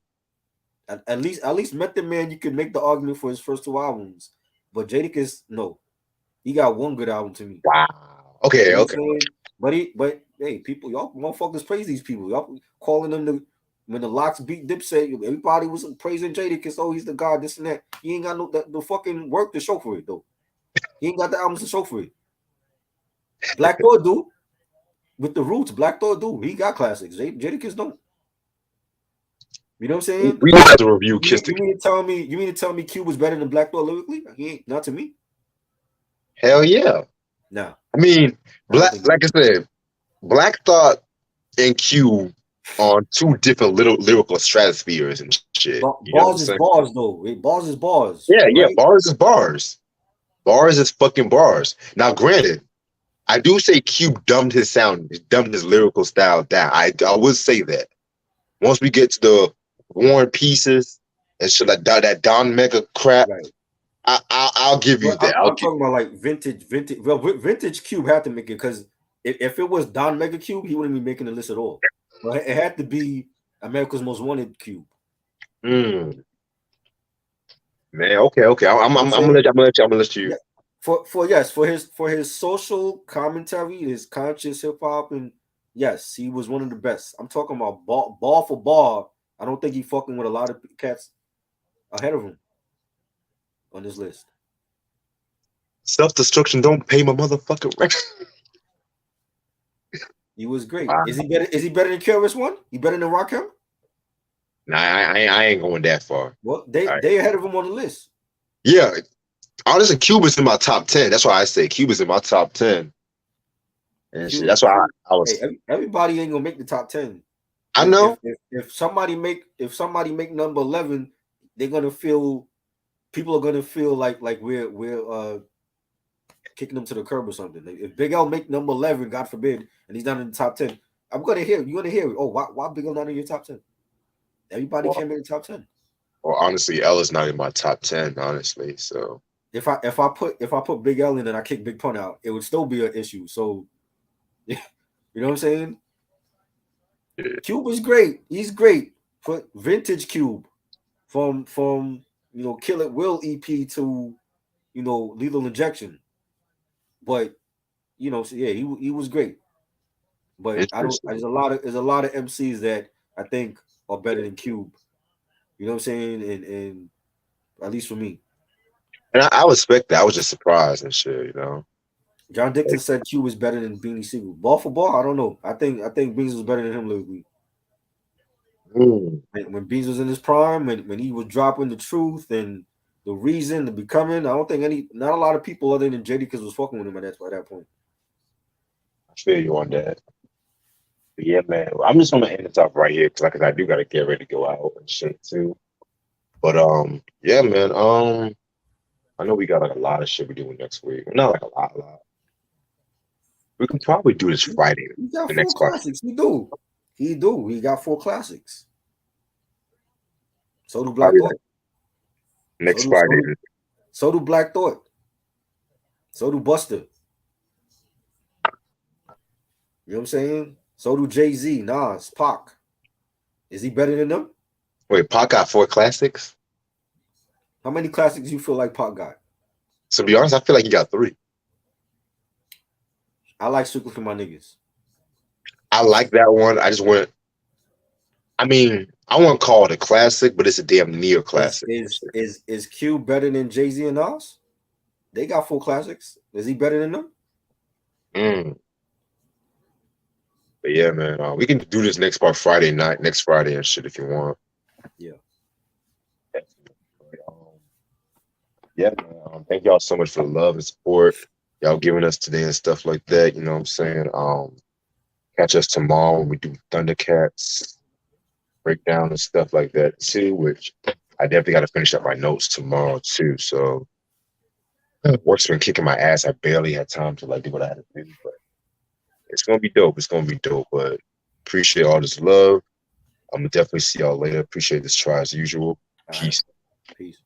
At least Method Man, you can make the argument for his first 2 albums, but Jadakiss, no, he got one good album to me. Wow. Okay. You know but hey, people, y'all motherfuckers praise these people. Y'all calling them when the Locks beat Dipset, everybody was praising Jadakiss. Oh, he's the god, this and that. He ain't got the fucking work to show for it though. He ain't got the albums to show for it. Black Thought do with the Roots. Black Thought do. He got classics. Jadakiss don't. You know what I'm saying? We have to review Kiss. You mean to tell me Q was better than Black Thought lyrically? He ain't. Not to me. Hell yeah. No. I mean, like I said, Black Thought and Q on 2 different lyrical stratospheres and shit. Bars is bars though. Bars is bars. Yeah, right? Yeah. Bars is bars. Bars is fucking bars. Now, granted, I do say Q dumbed his lyrical style down. I would say that. Once we get to the War and Pieces and shit like that Don Mega crap, right. I'll give you that. I'm talking about like vintage. Well, vintage Cube had to make it because if it was Don Mega Cube, he wouldn't be making the list at all. But it had to be America's Most Wanted Cube. Man, okay. I'm gonna let you. Yeah. For his social commentary, his conscious hip hop, and yes, he was one of the best. I'm talking about ball for ball. I don't think he fucking with a lot of cats ahead of him on this list. Self-destruction don't pay my motherfucking rent. He was great. Wow. Is he better than Curious One? He better than Rakim? Nah, I ain't going that far. Well, they ahead of him on the list. Yeah. Honestly, Cube is in my top 10. That's why I say Cube is in my top 10. and shit. Cube, That's why Cube. I Hey, was. everybody ain't gonna make the top 10. I know. If somebody make number 11, they're gonna feel people are gonna feel like we're kicking them to the curb or something. Like if Big L make number 11, God forbid, and he's not in the top 10, I'm gonna hear you're gonna hear. Oh, why Big L not in your top 10? Everybody Well, can't make the top 10. well, honestly, L is not in my top 10. Honestly, so If I put Big L in and I kick Big Pun out, it would still be an issue. So you know what I'm saying? yeah. Cube is great. He's great for vintage Cube from Kill It Will EP to Lethal Injection. But so yeah, he was great. But I don't. Interesting. There's a lot of MCs that I think are better than Cube. You know what I'm saying? And at least for me, And I respect that. I was just surprised and shit. You know. John Dicton said Cube is better than Beanie Siegel. Ball for ball, I don't know. I think Beans was better than him lyrically. Mm. When Beans was in his prime, when he was dropping the truth and the reason, the becoming, I don't think not a lot of people other than Jadakiss was fucking with him at that point. I feel you on that. But yeah, man. I'm just gonna end this off right here because I do gotta get ready to go out and shit too. But yeah, man. I know we got like a lot of shit we're doing next week. Not like a lot. We can probably do this Friday. He got The 4 next Friday. classics. He do. He got 4 classics. So do Black Thought. Next Friday. So do Black Thought. So do Buster. You know what I'm saying? So do Jay-Z, Nas, Pac. Is he better than them? Wait, Pac got 4 classics? How many classics you feel like Pac got? So to be honest, I feel like he got 3. I like Strictly for My Niggas. I like that one. I won't call it a classic, but it's a damn near classic. Is Q better than Jay-Z and Nas? They got 4 classics. Is he better than them? But yeah, man, we can do this next Friday and shit if you want. Yeah. Yeah, man. Thank y'all so much for the love and support y'all giving us today and stuff like that. You know what I'm saying? Catch us tomorrow when we do Thundercats breakdown and stuff like that too, which I definitely got to finish up my notes tomorrow too. So work's been kicking my ass. I barely had time to do what I had to do, but it's gonna be dope. But appreciate all this love. I'm gonna definitely see y'all later. Appreciate this try as usual. Peace. Peace.